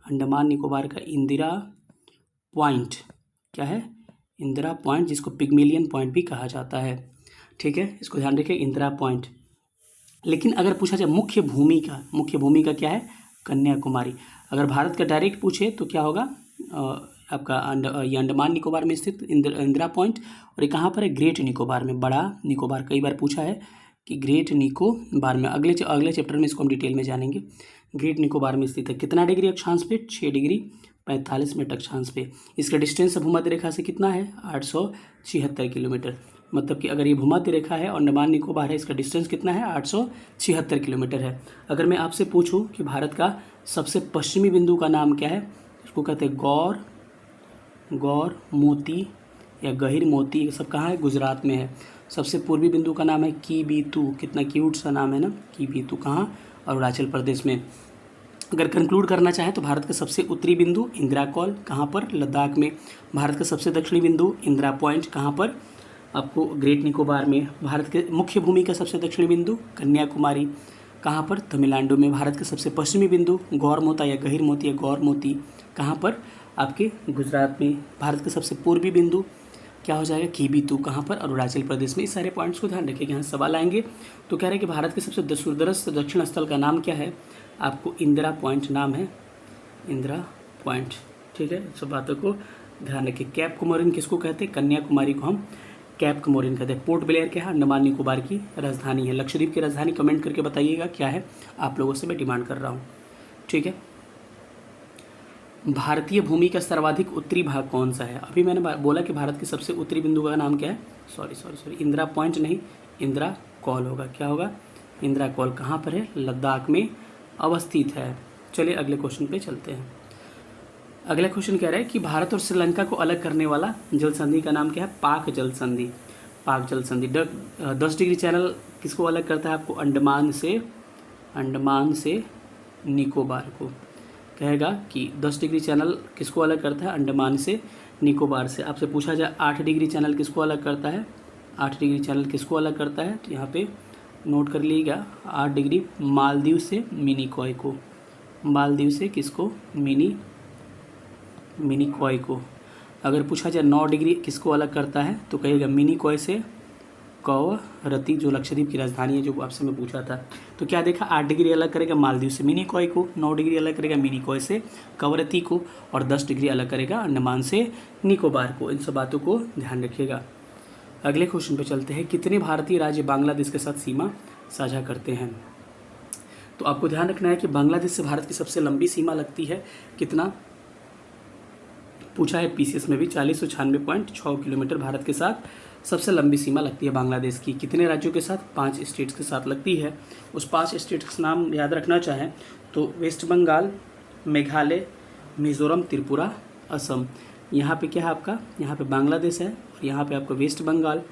अंडमान निकोबार का इंदिरा पॉइंट। क्या है? इंदिरा पॉइंट, जिसको पिग्मेलियन पॉइंट भी कहा जाता है। ठीक है, इसको ध्यान रखिए, इंदिरा पॉइंट। लेकिन अगर पूछा जाए मुख्य भूमि का क्या है? कन्याकुमारी। अगर भारत का डायरेक्ट पूछे तो क्या होगा? आपका ये अंडमान निकोबार में स्थित इंदिरा पॉइंट। और ये कहाँ पर है? ग्रेट निकोबार में, बड़ा निकोबार। कई बार पूछा है कि ग्रेट निकोबार में। अगले चैप्टर में इसको हम डिटेल में जानेंगे। ग्रेट निकोबार में स्थित है। कितना डिग्री अक्षांश पे? 6 डिग्री 45 मिनट अक्षांश पे। इसका डिस्टेंस भूमध्य रेखा से कितना है? 876 किलोमीटर। मतलब कि अगर ये भूमध्य रेखा है, अंडमान निकोबार है, इसका डिस्टेंस कितना है? 876 किलोमीटर है। अगर मैं आपसे पूछूं कि भारत का सबसे पश्चिमी बिंदु का नाम क्या है, इसको कहते हैं गौर मोती या गहिर मोती। ये सब कहाँ है? गुजरात में है। सबसे पूर्वी बिंदु का नाम है कीबीतू। कितना क्यूट सा नाम है ना, कीबीतू। कहाँ? अरुणाचल प्रदेश में। अगर कंक्लूड करना चाहे तो भारत का सबसे उत्तरी बिंदु इंदिरा कॉल, कहाँ पर? लद्दाख में। भारत का सबसे दक्षिणी बिंदु इंदिरा पॉइंट, कहाँ पर? आपको ग्रेट निकोबार में। भारत के मुख्य भूमि का सबसे दक्षिणी बिंदु कन्याकुमारी, कहाँ पर? तमिलनाडु में। भारत का सबसे पश्चिमी बिंदु गौरमोता या गहिर मोती या गौर मोती, कहाँ पर? आपके गुजरात में। भारत का सबसे पूर्वी बिंदु क्या हो जाएगा? कीबीतू, कहाँ पर? अरुणाचल प्रदेश में। इस सारे पॉइंट्स को ध्यान रखिएगा, यहाँ सवाल आएंगे। तो कह रहे हैं कि भारत के सबसे दूरस्थ दक्षिण स्थल का नाम क्या है? आपको इंदिरा पॉइंट नाम है, इंदिरा पॉइंट। ठीक है, सब बातों को ध्यान रखिए। कैप कमोरिन किसको कहते हैं? कन्याकुमारी को हम कैप कमोरिन कहते हैं। पोर्ट ब्लेयर क्या है? अंडमान निकोबार की राजधानी है। लक्षद्वीप की राजधानी कमेंट करके बताइएगा क्या है, आप लोगों से मैं डिमांड कर रहा हूँ। ठीक है, भारतीय भूमि का सर्वाधिक उत्तरी भाग कौन सा है? अभी मैंने बोला कि भारत के सबसे उत्तरी बिंदु का नाम क्या है? सॉरी इंदिरा पॉइंट नहीं, इंदिरा कॉल होगा। क्या होगा? इंदिरा कॉल। कहाँ पर है? लद्दाख में अवस्थित है। चलिए अगले क्वेश्चन पे चलते हैं। अगला क्वेश्चन कह रहा है कि भारत और श्रीलंका को अलग करने वाला जल संधि का नाम क्या है? पाक जल संधि। पाक जल संधि। 10 डिग्री चैनल किसको अलग करता है? आपको अंडमान से निकोबार को। कहेगा कि 10 डिग्री चैनल किसको अलग करता है? अंडमान से निकोबार से। आपसे पूछा जाए 8 डिग्री चैनल किसको अलग करता है? 8 डिग्री चैनल किसको अलग करता है? तो यहाँ पे नोट कर लीजिएगा, 8 डिग्री मालदीव से मिनिकॉय को। मालदीव से किसको? मिनिकॉय को। अगर पूछा जाए 9 डिग्री किसको अलग करता है तो कहेगा मिनिकॉय से कवरत्ती जो लक्षद्वीप की राजधानी है, जो आपसे मैं पूछा था। तो क्या देखा, 8 डिग्री अलग करेगा मालदीव से मिनिकॉय को, 9 डिग्री अलग करेगा मिनिकॉय से कवरत्ती को, और 10 डिग्री अलग करेगा अंडमान से निकोबार को। इन सब बातों को ध्यान रखिएगा। अगले क्वेश्चन पे चलते हैं। कितने भारतीय राज्य बांग्लादेश के साथ सीमा साझा करते हैं? तो आपको ध्यान रखना है कि बांग्लादेश से भारत की सबसे लंबी सीमा लगती है, कितना पूछा है पीसीएस में भी, 4096.6 किलोमीटर भारत के साथ सबसे लंबी सीमा लगती है बांग्लादेश की। कितने राज्यों के साथ? 5 स्टेट्स के साथ लगती है। उस 5 स्टेट्स का नाम याद रखना चाहें तो वेस्ट बंगाल, मेघालय, मिजोरम, त्रिपुरा, असम। यहाँ पे क्या है आपका, यहाँ पे बांग्लादेश है, और यहाँ पे आपका वेस्ट बंगाल,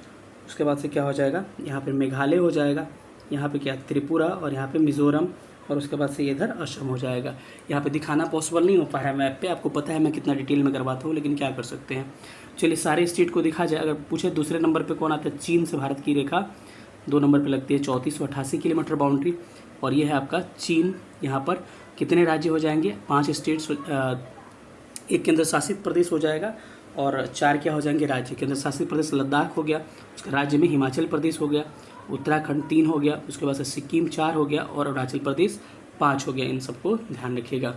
उसके बाद से क्या हो जाएगा, यहाँ पे मेघालय हो जाएगा, यहाँ पे क्या त्रिपुरा, और यहाँ पे मिजोरम, और उसके बाद से ये इधर असम हो जाएगा। यहाँ पे दिखाना पॉसिबल नहीं हो पा रहा है मैप पे, आपको पता है मैं कितना डिटेल में करवाता हूँ, लेकिन क्या कर सकते हैं। चलिए सारे स्टेट को दिखा जाए। अगर पूछे दूसरे नंबर पे कौन आता है, चीन से भारत की रेखा 2 नंबर पे लगती है, 3488 किलोमीटर बाउंड्री, और ये है आपका चीन। यहाँ पर कितने राज्य हो जाएंगे, 5 स्टेट्स, 1 केंद्र शासित प्रदेश हो जाएगा, और 4 क्या हो जाएंगे राज्य। केंद्र शासित प्रदेश लद्दाख हो गया, उसके राज्य में हिमाचल प्रदेश हो गया, उत्तराखंड 3 हो गया, उसके बाद से सिक्किम 4 हो गया, और अरुणाचल प्रदेश 5 हो गया। इन सबको ध्यान रखिएगा,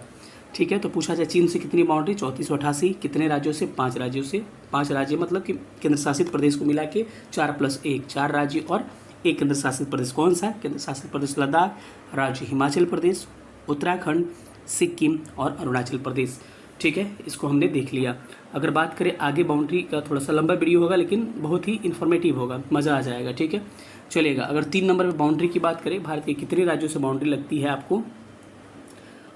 ठीक है। तो पूछा जाए चीन से कितनी बाउंड्री, 3488, कितने राज्यों से, 5 राज्यों से। 5 राज्य मतलब कि केंद्र शासित प्रदेश को मिला के 4 + 1, 4 राज्य और 1 केंद्र शासित प्रदेश। कौन सा? केंद्र शासित प्रदेश लद्दाख, राज्य हिमाचल प्रदेश, उत्तराखंड, सिक्किम और अरुणाचल प्रदेश, ठीक है। इसको हमने देख लिया। अगर बात करें आगे बाउंड्री का, थोड़ा सा लंबा वीडियो होगा लेकिन बहुत ही इन्फॉर्मेटिव होगा, मज़ा आ जाएगा, ठीक है, चलेगा। अगर 3 नंबर पे बाउंड्री की बात करें, भारत के कितने राज्यों से बाउंड्री लगती है आपको,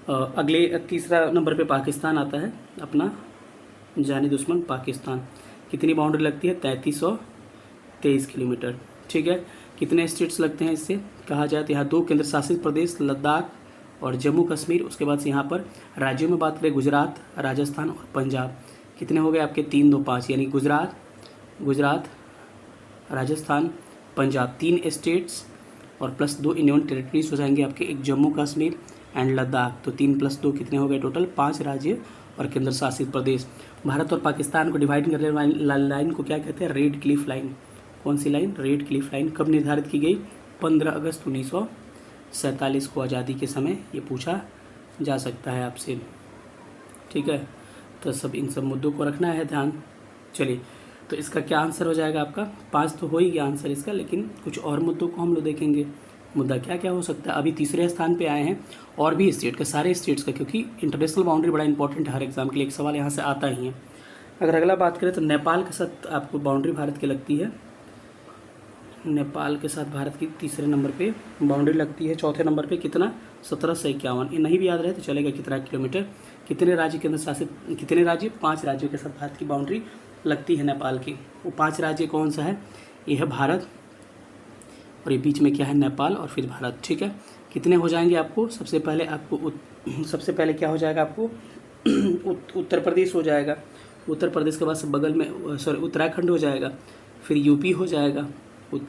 अगले तीसरा नंबर पे पाकिस्तान आता है, अपना जानी दुश्मन पाकिस्तान। कितनी बाउंड्री लगती है, 3323 किलोमीटर, ठीक है। कितने स्टेट्स लगते हैं इससे कहा जाए तो यहाँ 2 केंद्र शासित प्रदेश लद्दाख और जम्मू कश्मीर। उसके बाद से यहाँ पर राज्यों में बात करें, गुजरात, राजस्थान और पंजाब। कितने हो गए आपके, 3, 2, 5, यानी गुजरात, राजस्थान, पंजाब 3 स्टेट्स, और +2 यूनियन टेरिटरीज हो जाएंगे आपके, एक जम्मू कश्मीर एंड लद्दाख। तो 3 + 2 कितने हो गए टोटल, 5 राज्य और केंद्र शासित प्रदेश। भारत और पाकिस्तान को डिवाइड करने वाली लाइन को क्या कहते हैं, रेड क्लिफ लाइन। कौन सी लाइन, रेड क्लिफ लाइन। कब निर्धारित की गई, 15 अगस्त 1947 को, आज़ादी के समय। ये पूछा जा सकता है आपसे, ठीक है। तो इन सब मुद्दों को रखना है ध्यान। चलिए, तो इसका क्या आंसर हो जाएगा आपका, 5 तो हो ही गया आंसर इसका, लेकिन कुछ और मुद्दों को हम लोग देखेंगे। मुद्दा क्या क्या हो सकता है। अभी तीसरे स्थान पे आए हैं, और भी स्टेट का, सारे स्टेट्स का, क्योंकि इंटरनेशनल बाउंड्री बड़ा इंपॉर्टेंट है हर एग्जाम के लिए, एक सवाल यहाँ से आता ही है। अगर अगला बात करें तो नेपाल के साथ आपको बाउंड्री भारत की लगती है। नेपाल के साथ भारत की तीसरे नंबर पे बाउंड्री लगती है। चौथे नंबर पे कितना, 1751। ये नहीं भी याद रहे तो चलेगा, कितना किलोमीटर। कितने राज्य केंद्र शासित, कितने राज्य, 5 राज्यों के साथ भारत की बाउंड्री लगती है नेपाल की। वो 5 राज्य कौन सा है, ये है भारत, और ये बीच में क्या है, नेपाल, और फिर भारत, ठीक है। कितने हो जाएंगे आपको, सबसे पहले क्या हो जाएगा आपको, उत्तर प्रदेश हो जाएगा। उत्तर प्रदेश के बाद से बगल में उत्तराखंड हो जाएगा, फिर यूपी हो जाएगा।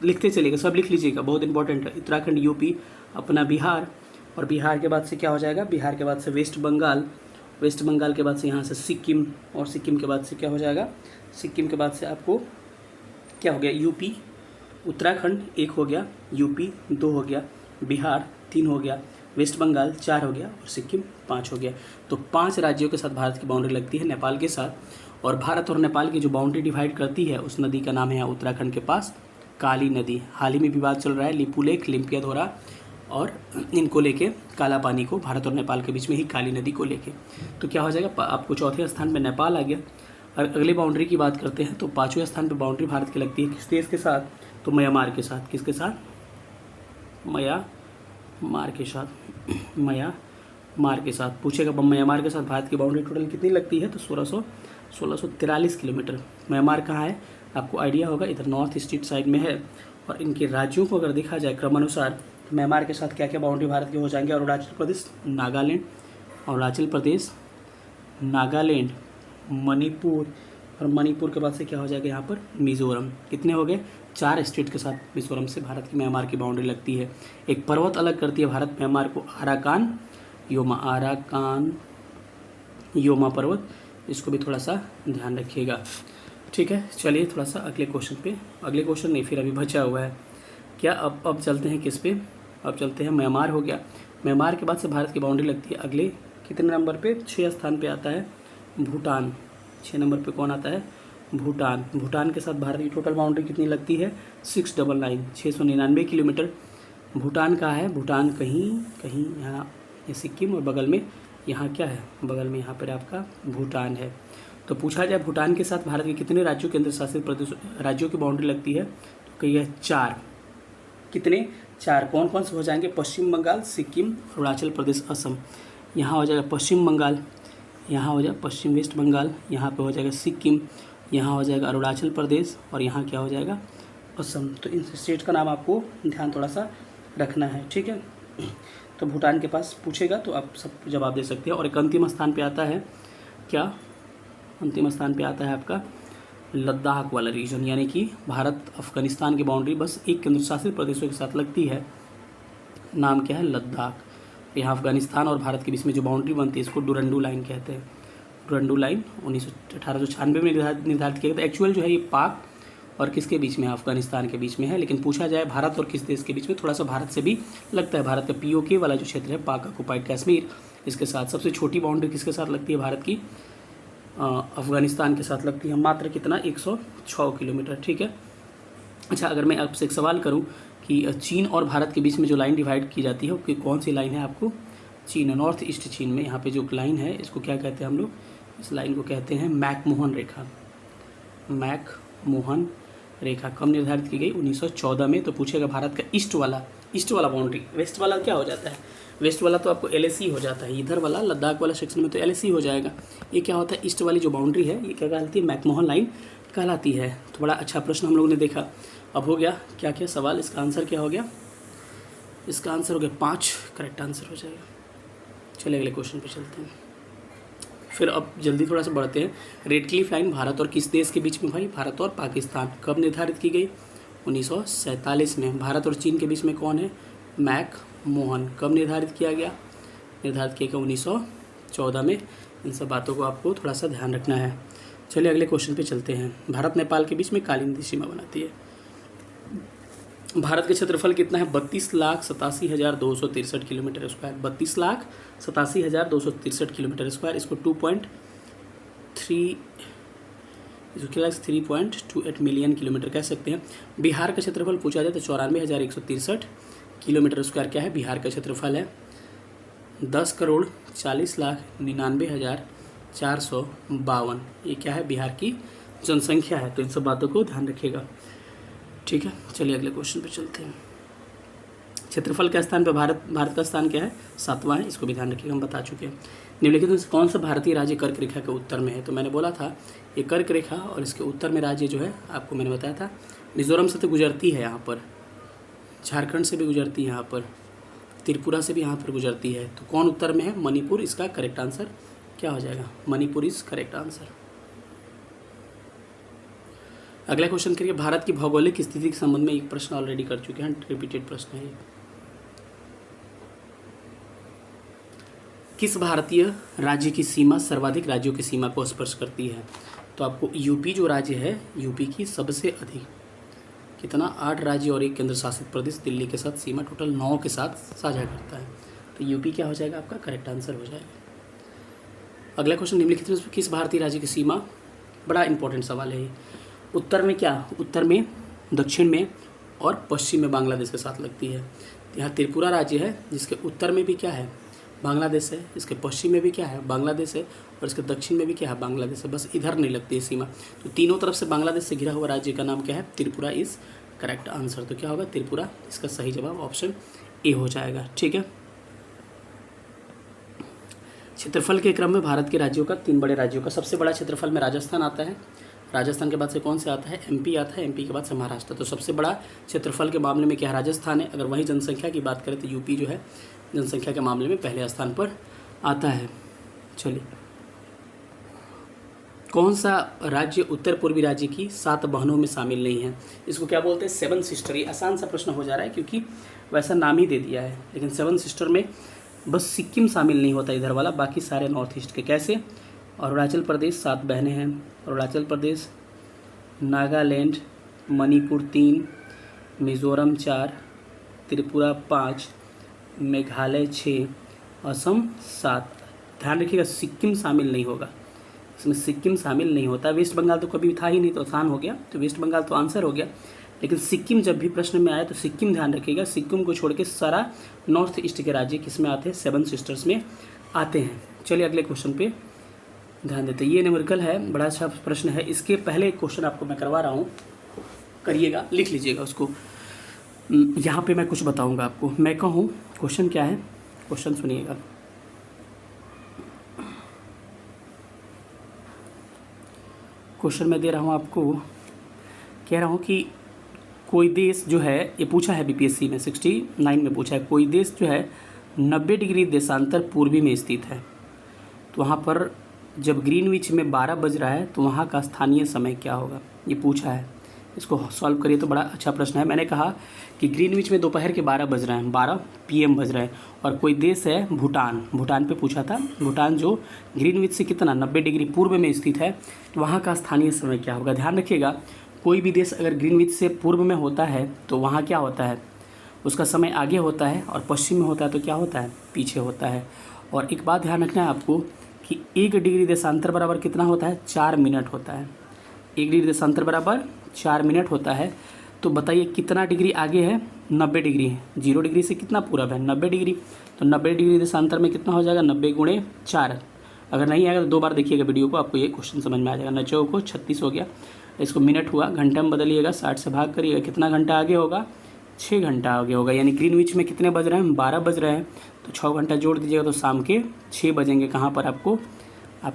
लिखते चलिएगा, सब लिख लीजिएगा, बहुत इंपॉर्टेंट है। उत्तराखंड, यूपी, अपना बिहार, और बिहार के बाद से क्या हो जाएगा, बिहार के बाद से वेस्ट बंगाल, वेस्ट बंगाल के बाद से यहाँ से सिक्किम, और सिक्किम के बाद से क्या हो जाएगा, सिक्किम के बाद से आपको क्या हो गया, यूपी। उत्तराखंड 1 हो गया, यूपी 2 हो गया, बिहार 3 हो गया, वेस्ट बंगाल 4 हो गया, और सिक्किम 5 हो गया। तो 5 राज्यों के साथ भारत की बाउंड्री लगती है नेपाल के साथ। और भारत और नेपाल की जो बाउंड्री डिवाइड करती है, उस नदी का नाम है उत्तराखंड के पास काली नदी। हाल ही में विवाद चल रहा है लिपू लेक, लिम्पियाधोरा, और इनको लेके काला पानी को, भारत और नेपाल के बीच में ही काली नदी को लेके। तो क्या हो जाएगा, आपको चौथे स्थान पे नेपाल आ गया। और अगले बाउंड्री की बात करते हैं तो 5वें स्थान पे बाउंड्री भारत की लगती है किस देश के साथ, तो म्यांमार के साथ। किसके साथ, म्यांमार के साथ, म्यांमार के साथ। पूछेगा म्यांमार के साथ भारत की बाउंड्री टोटल कितनी लगती है, तो 1643 किलोमीटर। म्यांमार कहाँ है, आपको आइडिया होगा, इधर नॉर्थ ईस्ट साइड में है। और इनके राज्यों को अगर देखा जाए क्रमानुसार, तो म्यांमार के साथ क्या क्या बाउंड्री भारत के हो जाएंगे, अरुणाचल प्रदेश, नागालैंड, अरुणाचल प्रदेश, नागालैंड, मणिपुर, और मणिपुर के बाद से क्या हो जाएगा यहाँ पर मिजोरम। कितने हो गए, 4 स्टेट के साथ मिजोरम से भारत की म्यांमार की बाउंड्री लगती है। एक पर्वत अलग करती है भारत म्यांमार को, आराकान योमा पर्वत, इसको भी थोड़ा सा ध्यान रखिएगा, ठीक है, चलिए थोड़ा सा अगले क्वेश्चन पे, अगले क्वेश्चन नहीं फिर अभी बचा हुआ है क्या। अब चलते हैं किस पे, अब चलते हैं म्यांमार हो गया। म्यांमार के बाद से भारत की बाउंड्री लगती है अगले कितने नंबर पे, 6 स्थान पे आता है भूटान। 6 नंबर पे कौन आता है, भूटान। भूटान के साथ भारत की टोटल बाउंड्री कितनी लगती है, 699 किलोमीटर। भूटान कहाँ है, भूटान कहीं कहीं यहाँ, ये सिक्किम और बगल में यहाँ क्या है, बगल में यहाँ पर आपका भूटान है। तो पूछा जाए भूटान के साथ भारत के कितने राज्यों केंद्र शासित प्रदेश राज्यों की बाउंड्री लगती है, तो कही है 4। कितने, 4। कौन कौन से हो जाएंगे, पश्चिम बंगाल, सिक्किम, अरुणाचल प्रदेश, असम। यहाँ हो जाएगा पश्चिम बंगाल, यहाँ हो जाएगा पश्चिम वेस्ट बंगाल, यहाँ पे हो जाएगा सिक्किम, यहाँ हो जाएगा अरुणाचल प्रदेश और यहाँ क्या हो जाएगा, असम। तो इन स्टेट का नाम आपको ध्यान थोड़ा सा रखना है, ठीक है। तो भूटान के पास पूछेगा तो आप सब जवाब दे सकते हैं। और एक अंतिम स्थान पे आता है क्या, अंतिम स्थान पे आता है आपका लद्दाख वाला रीजन, यानी कि भारत अफगानिस्तान की बाउंड्री बस एक केंद्र शासित प्रदेशों के साथ लगती है, नाम क्या है, लद्दाख। यहाँ अफगानिस्तान और भारत के बीच में जो बाउंड्री बनती है इसको डुरंडू लाइन कहते हैं। डुरंडू लाइन 1896 में निर्धारित किया गया था। एक्चुअल जो है ये पाक और किसके बीच में है, अफगानिस्तान के बीच में है, लेकिन पूछा जाए भारत और किस देश के बीच में, थोड़ा सा भारत से भी लगता है। भारत का POK वाला जो क्षेत्र है, पाक ऑक्युपाइड कश्मीर, इसके साथ सबसे छोटी बाउंड्री किसके साथ लगती है भारत की, अफगानिस्तान के साथ लगती है। मात्र कितना, 106 किलोमीटर, ठीक है। अच्छा, अगर मैं आपसे एक सवाल करूं कि चीन और भारत के बीच में जो लाइन डिवाइड की जाती है वो कौन सी लाइन है, आपको चीन, नॉर्थ ईस्ट चीन में यहाँ पे जो लाइन है इसको क्या कहते हैं हम लोग, इस लाइन को कहते हैं मैकमोहन रेखा। मैकमोहन रेखा कब निर्धारित की गई, 1914 में। तो पूछेगा भारत का ईस्ट वाला बाउंड्री, वेस्ट वाला क्या हो जाता है, वेस्ट वाला तो आपको LAC हो जाता है, इधर वाला लद्दाख वाला सेक्शन में तो LAC हो जाएगा। ये क्या होता है, ईस्ट वाली जो बाउंड्री है ये क्या कहलाती है, मैकमोहन लाइन कहलाती है। तो बड़ा अच्छा प्रश्न हम लोगों ने देखा। अब हो गया क्या क्या सवाल, इसका आंसर क्या हो गया, इसका आंसर हो गया 5 करेक्ट आंसर हो जाएगा। चलिए अगले क्वेश्चन पे चलते हैं। फिर अब जल्दी थोड़ा सा बढ़ते हैं। रेड क्लिफ लाइन भारत और किस देश के बीच में भाई, भारत और पाकिस्तान। कब निर्धारित की गई, 1947 में। भारत और चीन के बीच में कौन है, मैकमोहन। कब निर्धारित किया गया, निर्धारित किया गया 1914 में। इन सब बातों को आपको थोड़ा सा ध्यान रखना है। चलिए अगले क्वेश्चन पे चलते हैं। भारत नेपाल के बीच में काली नदी सीमा बनाती है। भारत का क्षेत्रफल कितना है, 32,87,263 किलोमीटर स्क्वायर। 32,87,263 kilometre square. इसको 3.28 मिलियन किलोमीटर कह सकते हैं। बिहार का क्षेत्रफल पूछा जाए तो 94,163 किलोमीटर स्क्वायर क्या है, बिहार का क्षेत्रफल है। 10,40,99,452 ये क्या है, बिहार की जनसंख्या है। तो इन सब बातों को ध्यान रखिएगा, ठीक है। चलिए अगले क्वेश्चन पे चलते हैं। क्षेत्रफल के स्थान पे भारत का स्थान क्या है, 7वां है, इसको भी ध्यान रखिएगा, हम बता चुके हैं। निम्नलिखित में से कौन सा भारतीय राज्य कर्क रेखा के उत्तर में है, तो मैंने बोला था ये कर्क रेखा और इसके उत्तर में राज्य जो है आपको मैंने बताया था मिजोरम से तो गुजरती है, यहाँ पर झारखंड से भी गुजरती है, यहाँ पर त्रिपुरा से भी यहाँ पर गुजरती है। तो कौन उत्तर में है, मणिपुर। इसका करेक्ट आंसर क्या हो जाएगा, मणिपुर इज करेक्ट आंसर। अगला क्वेश्चन करिए। भारत की भौगोलिक स्थिति के संबंध में एक प्रश्न ऑलरेडी कर चुके हैं, रिपीटेड प्रश्न है। किस भारतीय राज्य की सीमा सर्वाधिक राज्यों की सीमा को स्पर्श करती है, तो आपको यूपी जो राज्य है, यूपी की सबसे अधिक कितना, 8 राज्य और 1 केंद्र शासित प्रदेश दिल्ली के साथ सीमा टोटल 9 के साथ साझा करता है। तो यूपी क्या हो जाएगा, आपका करेक्ट आंसर हो जाएगा। अगला क्वेश्चन, निम्नलिखित में किस भारतीय राज्य की सीमा, बड़ा इंपॉर्टेंट सवाल है ये। उत्तर में क्या, उत्तर में, दक्षिण में और पश्चिम में बांग्लादेश के साथ लगती है। यहाँ त्रिपुरा राज्य है जिसके उत्तर में भी क्या है, बांग्लादेश है, इसके पश्चिम में भी क्या है, बांग्लादेश है, और इसके दक्षिण में भी क्या है, बांग्लादेश है। बस इधर नहीं लगती है सीमा। तो तीनों तरफ से बांग्लादेश से घिरा हुआ राज्य का नाम क्या है, त्रिपुरा इज करेक्ट आंसर। तो क्या होगा, त्रिपुरा, इसका सही जवाब ऑप्शन ए हो जाएगा, ठीक है। क्षेत्रफल के क्रम में भारत के राज्यों का, 3 बड़े राज्यों का सबसे बड़ा क्षेत्रफल में राजस्थान आता है। राजस्थान के बाद से कौन से आता है, MP आता है, MP के बाद से महाराष्ट्र। तो सबसे बड़ा क्षेत्रफल के मामले में क्या है, राजस्थान है। अगर वही जनसंख्या की बात करें तो यूपी जो है जनसंख्या के मामले में पहले स्थान पर आता है। चलिए, कौन सा राज्य उत्तर पूर्वी राज्य की 7 बहनों में शामिल नहीं है, इसको क्या बोलते हैं, 7 सिस्टर। ये आसान सा प्रश्न हो जा रहा है क्योंकि वैसा नाम ही दे दिया है, लेकिन 7 सिस्टर में बस सिक्किम शामिल नहीं होता इधर वाला, बाकी सारे नॉर्थ ईस्ट के। कैसे, अरुणाचल प्रदेश 7 बहनें हैं, अरुणाचल प्रदेश, नागालैंड, मणिपुर 3, मिज़ोरम 4, त्रिपुरा 5, मेघालय 6, असम 7। ध्यान रखिएगा सिक्किम शामिल नहीं होगा, इसमें सिक्किम शामिल नहीं होता। वेस्ट बंगाल तो कभी था ही नहीं, तो आसान हो गया, तो वेस्ट बंगाल तो आंसर हो गया। लेकिन सिक्किम जब भी प्रश्न में आए तो सिक्किम ध्यान रखिएगा, सिक्किम को छोड़ के सारा नॉर्थ ईस्ट के राज्य किस में आते हैं, 7 सिस्टर्स में आते हैं। चलिए अगले क्वेश्चन पे ध्यान देते हैं। ये न्यूमेरिकल है, बड़ा अच्छा प्रश्न है। इसके पहले एक क्वेश्चन आपको मैं करवा रहा हूँ, करिएगा, लिख लीजिएगा उसको। यहाँ पे मैं कुछ बताऊँगा आपको। मैं कहूँ क्वेश्चन क्या है, क्वेश्चन सुनिएगा। क्वेश्चन मैं दे रहा हूँ आपको, कह रहा हूँ कि कोई देश जो है, ये पूछा है बीपीएससी में 69 में पूछा है, कोई देश जो है 90 डिग्री देशांतर पूर्वी में स्थित है, तो वहाँ पर जब ग्रीनविच में 12 बज रहा है तो वहाँ का स्थानीय समय क्या होगा, ये पूछा है। इसको सॉल्व करिए तो बड़ा अच्छा प्रश्न है। मैंने कहा कि ग्रीनविच में दोपहर के 12 बज रहे हैं, 12 PM बज रहे हैं, और कोई देश है भूटान, भूटान पे पूछा था। भूटान जो ग्रीनविच से कितना 90 डिग्री पूर्व में स्थित है, तो वहाँ का स्थानीय समय क्या होगा। ध्यान रखिएगा, कोई भी देश अगर ग्रीनविच से पूर्व में होता है तो वहाँ क्या होता है, उसका समय आगे होता है, और पश्चिम में होता है तो क्या होता है, पीछे होता है। और एक बात ध्यान रखना है आपको कि 1 डिग्री देशांतर बराबर कितना होता है, 4 मिनट होता है। 1 डिग्री देशांतर बराबर 4 मिनट होता है। तो बताइए कितना डिग्री आगे है, 90 डिग्री है। 0 डिग्री से कितना पूरब है, 90 डिग्री। तो 90 डिग्री देशांतर में कितना हो जाएगा, 90 गुणे 4। अगर नहीं आएगा तो 2 बार देखिएगा वीडियो को, आपको ये क्वेश्चन समझ में आ जाएगा। 9 को 36 हो गया, इसको मिनट हुआ, घंटे में बदलिएगा, 60 से भाग करिएगा, कितना घंटा आगे होगा, 6 घंटा आगे होगा। यानी ग्रीनविच में कितने बज रहे हैं, 12 बज रहे हैं, तो 6 घंटा जोड़ दीजिएगा तो शाम के 6 बजेंगे। कहाँ पर आपको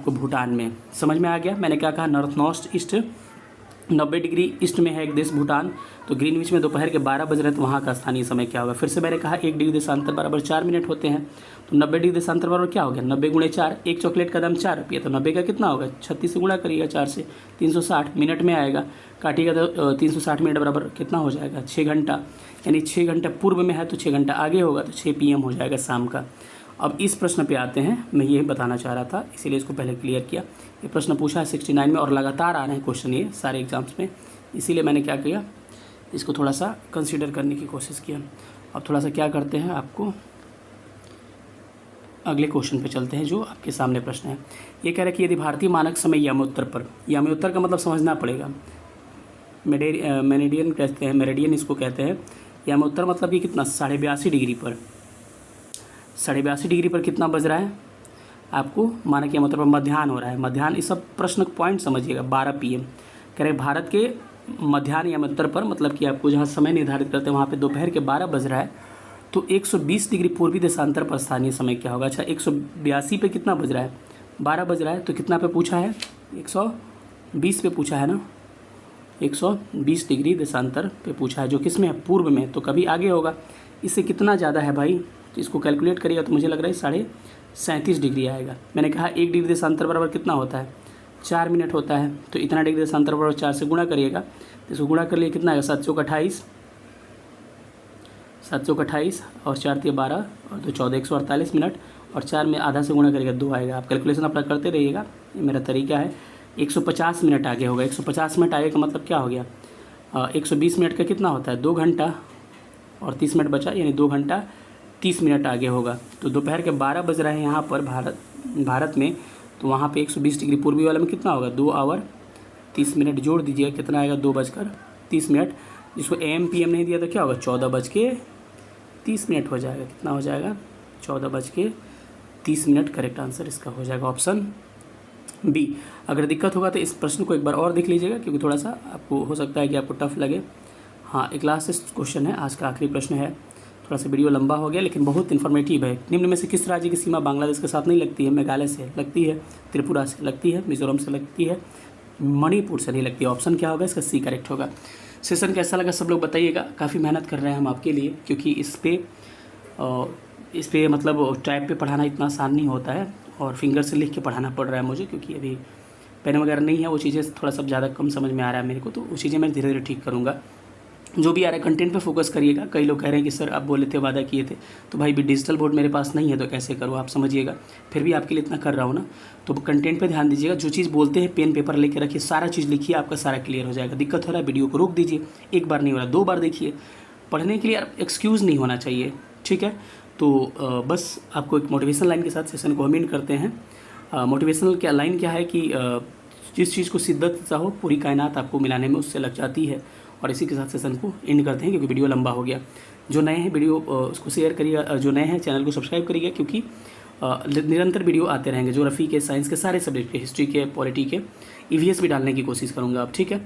भूटान में। समझ में आ गया। मैंने क्या कहा, नॉर्थ ईस्ट 90 डिग्री ईस्ट में है एक देश भूटान, तो ग्रीनविच में दोपहर के 12 बज रहे हैं, तो वहाँ का स्थानीय समय क्या होगा। फिर से मैंने कहा 1 डिग्री देशांतर बराबर 4 मिनट होते हैं, तो 90 डिग्री देशांतर बराबर क्या हो गया, 90 गुणे 4। एक चॉकलेट का दाम 4 रुपये, तो 90 का कितना होगा, 36 से गुणा करिएगा 4 से, 360 मिनट में आएगा। काटिएगा तो 360 मिनट बराबर कितना हो जाएगा, 6 घंटा। यानी 6 घंटा पूर्व में है तो 6 घंटा आगे होगा, तो 6 PM हो जाएगा शाम का। अब इस प्रश्न पे आते हैं, मैं ये बताना चाह रहा था, इसीलिए इसको पहले क्लियर किया। ये प्रश्न पूछा है 69 में, और लगातार आ रहे हैं क्वेश्चन ये सारे एग्जाम्स में, इसीलिए मैंने क्या किया, इसको थोड़ा सा कंसीडर करने की कोशिश किया। अब थोड़ा सा क्या करते हैं, आपको अगले क्वेश्चन पे चलते हैं जो आपके सामने प्रश्न है। ये कह रहा है कि यदि भारतीय मानक समय यामोत्तर पर, यामोत्तर का मतलब समझना पड़ेगा, मेरिडियन कहते हैं, मेरिडियन इसको कहते हैं। यामोत्तर मतलब कि कितना, 82.5 डिग्री पर, 82.5 डिग्री पर कितना बज रहा है आपको, मानक यामोत्तर पर मध्याह्न हो रहा है। मध्याह्न, इस सब प्रश्न पॉइंट समझिएगा, 12 PM कह रहे भारत के मध्याह्न यामोत्तर पर, मतलब कि आपको जहाँ समय निर्धारित करते हैं वहाँ पे दोपहर के 12 बज रहा है, तो 120 डिग्री पूर्वी देशांतर पर स्थानीय समय क्या होगा। अच्छा 182 पे कितना बज रहा है, 12 बज रहा है, तो कितना पे पूछा है, 120 पे पूछा है ना, 120 डिग्री देशांतर पे पूछा है, जो किस में है, पूर्व में, तो कभी आगे होगा। इससे कितना ज़्यादा है भाई, तो इसको कैलकुलेट करिएगा तो मुझे लग रहा है 37.5 डिग्री आएगा। मैंने कहा 1 डिग्री देशांतर बराबर कितना होता है, 4 मिनट होता है, तो इतना डिग्री देशांतर बराबर 4 से गुणा करिएगा, तो इसको गुणा कर लिए कितना आएगा, 7 चौक 28, 7 चौक 28 और 4 तिया 12 और 2 14, 148 मिनट, और 4 में आधा से गुणा करिएगा 2 आएगा। आप कैलकुलेशन अपना करते रहिएगा, ये मेरा तरीका है। 150 मिनट आगे होगा। 150 मिनट आगे का मतलब क्या हो गया, 120 मिनट का कितना होता है, 2 घंटा और 30 मिनट बचा, यानी 2 घंटा 30 मिनट आगे होगा। तो दोपहर के 12 बज रहे हैं यहाँ पर भारत में, तो वहाँ पे 120 डिग्री पूर्वी वाले में कितना होगा, 2 आवर 30 मिनट जोड़ दीजिएगा, कितना आएगा, 2:30 मिनट। जिसको AM PM नहीं दिया तो क्या होगा, 14:30 मिनट हो जाएगा। कितना हो जाएगा, 14:30 मिनट करेक्ट आंसर इसका हो जाएगा ऑप्शन B। अगर दिक्कत होगा तो इस प्रश्न को एक बार और देख लीजिएगा, क्योंकि थोड़ा सा आपको हो सकता है कि आपको टफ लगे। हाँ, एक लास्ट क्वेश्चन है, आज का आखिरी प्रश्न है। थोड़ा सा वीडियो लंबा हो गया लेकिन बहुत इन्फॉर्मेटिव है। निम्न में से किस राज्य की सीमा बांग्लादेश के साथ नहीं लगती है। मेघालय से लगती है, त्रिपुरा से लगती है, मिजोरम से लगती है, मणिपुर से नहीं लगती है। ऑप्शन क्या होगा इसका, C करेक्ट होगा। सेशन कैसा लगा सब लोग बताइएगा। काफ़ी मेहनत कर रहे हैं हम आपके लिए, क्योंकि इस पे मतलब टाइप पे पढ़ाना इतना आसान नहीं होता है, और फिंगर से लिख के पढ़ाना पड़ रहा है मुझे, क्योंकि अभी पेन वगैरह नहीं है, वो चीज़ें थोड़ा सा ज़्यादा कम समझ में आ रहा है मेरे को, तो वो चीज़ें मैं धीरे धीरे ठीक करूँगा। जो भी आ रहा है कंटेंट पे फोकस करिएगा। कई लोग कह रहे हैं कि सर आप बोले थे, वादा किए थे, तो भाई भी डिजिटल बोर्ड मेरे पास नहीं है तो कैसे करूँ, आप समझिएगा। फिर भी आपके लिए इतना कर रहा हूँ ना, तो कंटेंट पे ध्यान दीजिएगा। जो चीज़ बोलते हैं पेन पेपर लेके रखिए, सारा चीज़ लिखिए, आपका सारा क्लियर हो जाएगा। दिक्कत हो रहा है वीडियो को रोक दीजिए, एक बार नहीं हो रहा 2 बार देखिए। पढ़ने के लिए एक्सक्यूज़ नहीं होना चाहिए, ठीक है। तो बस आपको एक मोटिवेशनल लाइन के साथ सेशन को हम एंड करते हैं। मोटिवेशनल क्या लाइन क्या है कि जिस चीज़ को शिद्दत चाहो पूरी कायनात आपको मिलाने में उससे लग जाती है। और इसी के साथ सेशन को एंड करते हैं क्योंकि वीडियो लंबा हो गया। जो नए हैं वीडियो उसको शेयर करिएगा, जो नए हैं चैनल को सब्सक्राइब करिएगा, क्योंकि निरंतर वीडियो आते रहेंगे ज्योग्राफी के, साइंस के, सारे सब्जेक्ट के, हिस्ट्री के, पॉलिटी के, ईवीएस भी डालने की कोशिश करूँगा अब, ठीक है।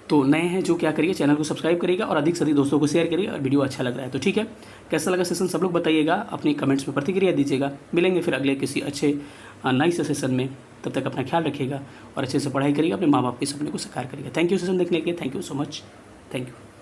तो नए हैं जो क्या करिए, चैनल को सब्सक्राइब करिएगा और अधिक से अधिक दोस्तों को शेयर करिए। और वीडियो अच्छा लग रहा है तो ठीक है। कैसा लगा सेशन सब लोग बताइएगा, अपनी कमेंट्स में प्रतिक्रिया दीजिएगा। मिलेंगे फिर अगले किसी अच्छे नाइस सेशन में। तब तक अपना ख्याल रखिएगा और अच्छे से पढ़ाई करिएगा, अपने माँ बाप के सपने को साकार करिएगा। थैंक यू सेशन देखने के लिए, thank you so much, thank you.